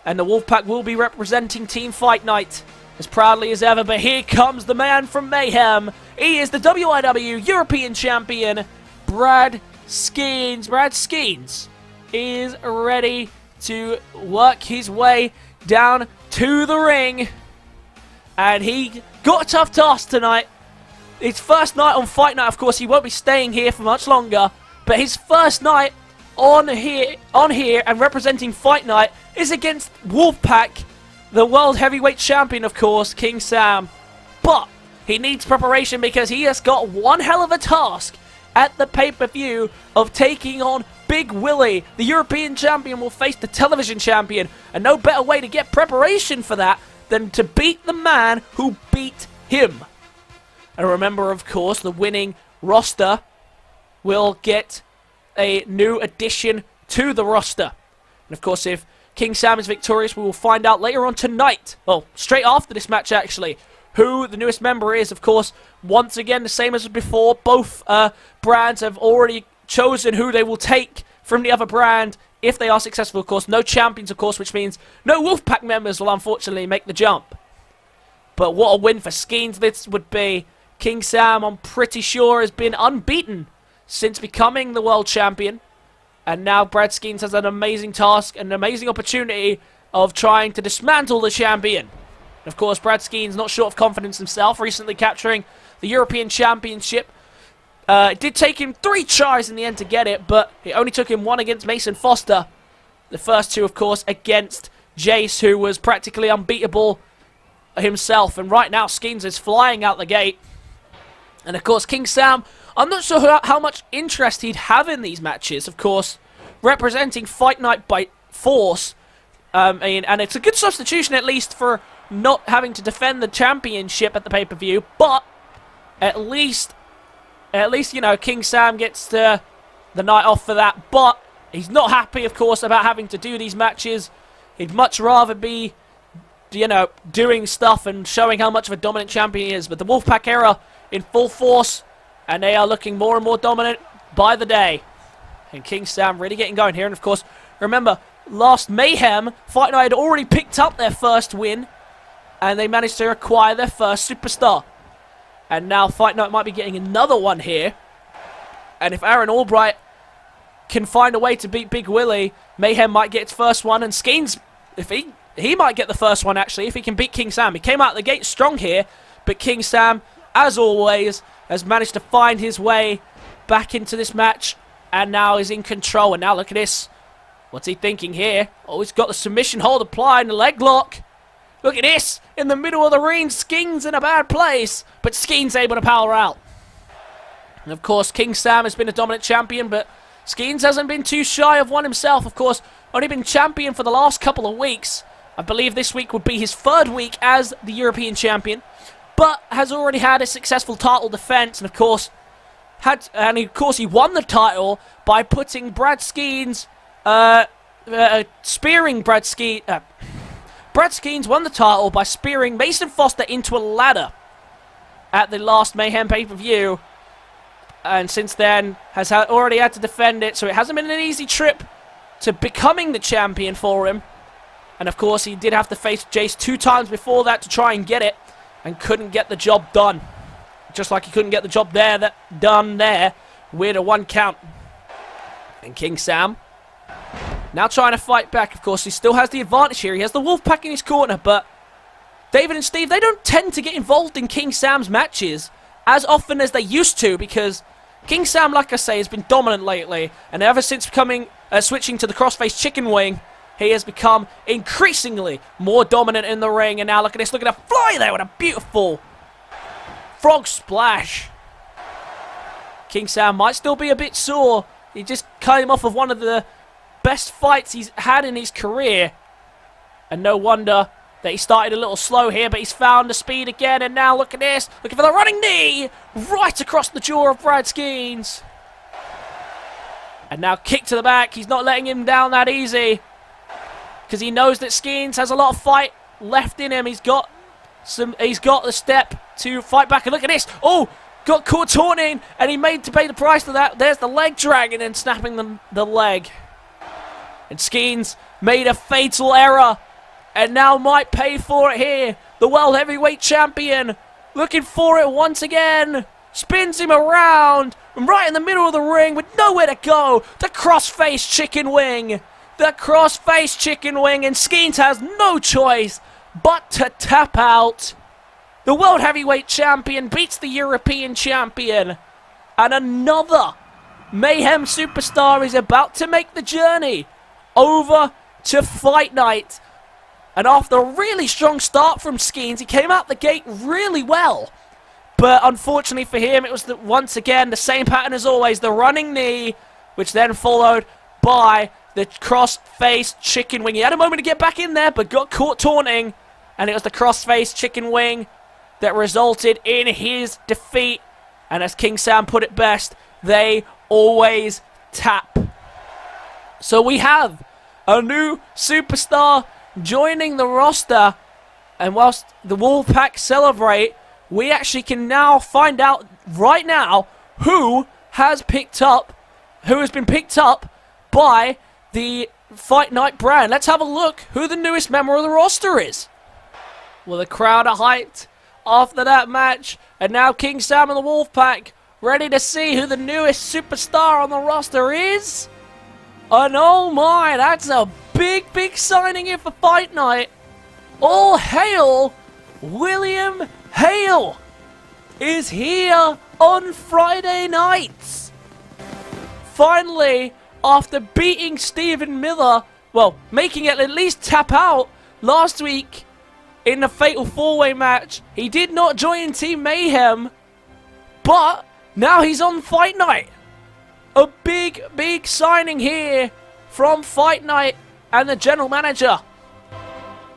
And the Wolfpac will be representing Team Fight Night as proudly as ever. But here comes the man from Mayhem. He is the WIW European champion, Brad Skeens. Brad Skeens is ready to work his way down to the ring, and he got a tough task tonight. His first night on Fight Night, of course, he won't be staying here for much longer, but his first night on here and representing Fight Night is against Wolfpac, the World Heavyweight Champion, of course, King Sam. But he needs preparation because he has got one hell of a task at the pay-per-view of taking on Big Willie. The European champion will face the television champion, and no better way to get preparation for that than to beat the man who beat him. And remember, of course, the winning roster will get a new addition to the roster. And of course, if King Sam is victorious, we will find out later on tonight, well, straight after this match actually, who the newest member is. Of course, once again, the same as before, both brands have already chosen who they will take from the other brand if they are successful, of course. No champions, of course, which means no Wolfpac members will unfortunately make the jump. But what a win for Skeens this would be. King Sam, I'm pretty sure, has been unbeaten since becoming the world champion. And now Brad Skeens has an amazing task, an amazing opportunity of trying to dismantle the champion. Of course, Brad Skeens not short of confidence himself, recently capturing the European Championship. It did take him 3 tries in the end to get it, but it only took him 1 against Mason Foster. The first 2, of course, against Jace, who was practically unbeatable himself. And right now, Skeens is flying out the gate. And of course, King Sam, I'm not sure how much interest he'd have in these matches. Of course, representing Fight Night by force. And it's a good substitution, at least, for not having to defend the championship at the pay-per-view. But at least, you know, King Sam gets the night off for that. But he's not happy, of course, about having to do these matches. He'd much rather be, you know, doing stuff and showing how much of a dominant champion he is. But the Wolfpac era in full force, and they are looking more and more dominant by the day. And King Sam really getting going here. And of course, remember, last Mayhem, Fight Night had already picked up their first win, and they managed to acquire their first superstar. And now Fight Night might be getting another one here. And if Aaron Albright can find a way to beat Big Willie, Mayhem might get its first one. And Skeens, if he might get the first one, actually, if he can beat King Sam. He came out of the gate strong here, but King Sam, as always, has managed to find his way back into this match, and now is in control. And now look at this. What's he thinking here? Oh, he's got the submission hold applied and the leg lock. Look at this. In the middle of the ring, Skeens in a bad place, but Skeens able to power out. And of course, King Sam has been a dominant champion, but Skeens hasn't been too shy of one himself. Of course, only been champion for the last couple of weeks. I believe this week would be his 3rd week as the European champion, but has already had a successful title defense, and of course, he won the title by putting Brad Skeens, spearing Brad Skeens. Brad Skeens won the title by spearing Mason Foster into a ladder at the last Mayhem pay-per-view, and since then has already had to defend it, so it hasn't been an easy trip to becoming the champion for him. And of course, he did have to face Jace 2 times before that to try and get it, and couldn't get the job done. Just like he couldn't get the job done there with a 1 count. And King Sam now trying to fight back. Of course, he still has the advantage here. He has the Wolfpac in his corner, but David and Steve, they don't tend to get involved in King Sam's matches as often as they used to, because King Sam, like I say, has been dominant lately, and ever since switching to the crossface chicken wing, he has become increasingly more dominant in the ring. And now look at this, look at that fly there with a beautiful frog splash. King Sam might still be a bit sore. He just came off of one of the best fights he's had in his career, and no wonder that he started a little slow here, but he's found the speed again. And now look at this, looking for the running knee right across the jaw of Brad Skeens. And now kick to the back. He's not letting him down that easy, because he knows that Skeens has a lot of fight left in him. He's got the step to fight back. And look at this. Oh, got caught taunting, and he made to pay the price for that. There's the leg dragging and snapping the leg. And Skeens made a fatal error, and now might pay for it here. The World Heavyweight Champion looking for it once again. Spins him around, and right in the middle of the ring with nowhere to go. The crossface chicken wing. The crossface chicken wing, and Skeens has no choice but to tap out. The World Heavyweight Champion beats the European Champion, and another Mayhem superstar is about to make the journey over to Fight Night. And after a really strong start from Skeens, he came out the gate really well. But unfortunately for him, it was once again the same pattern as always. The running knee, which then followed by the cross-face chicken wing. He had a moment to get back in there, but got caught taunting. And it was the cross-face chicken wing that resulted in his defeat. And as King Sam put it best, they always tap. So we have a new superstar joining the roster. And whilst the Wolfpac celebrate, we actually can now find out right now who has been picked up by the Fight Night brand. Let's have a look who the newest member of the roster is. Well, the crowd are hyped after that match, and now King Sam and the Wolfpac ready to see who the newest superstar on the roster is. And oh my, that's a big, big signing here for Fight Night. All hail William Hale is here on Friday nights. Finally, after beating Stephen Miller, well, making it at least tap out last week in the Fatal 4-Way match, he did not join Team Mayhem, but now he's on Fight Night. A big, big signing here from Fight Night, and the general manager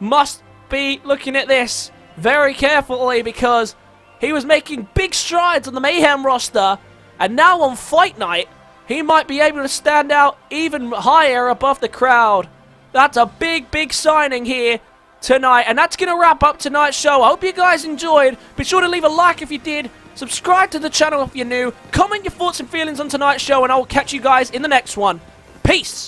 must be looking at this very carefully, because he was making big strides on the Mayhem roster, and now on Fight Night, he might be able to stand out even higher above the crowd. That's a big, big signing here tonight, and that's going to wrap up tonight's show. I hope you guys enjoyed. Be sure to leave a like if you did, subscribe to the channel if you're new, comment your thoughts and feelings on tonight's show, and I will catch you guys in the next one. Peace!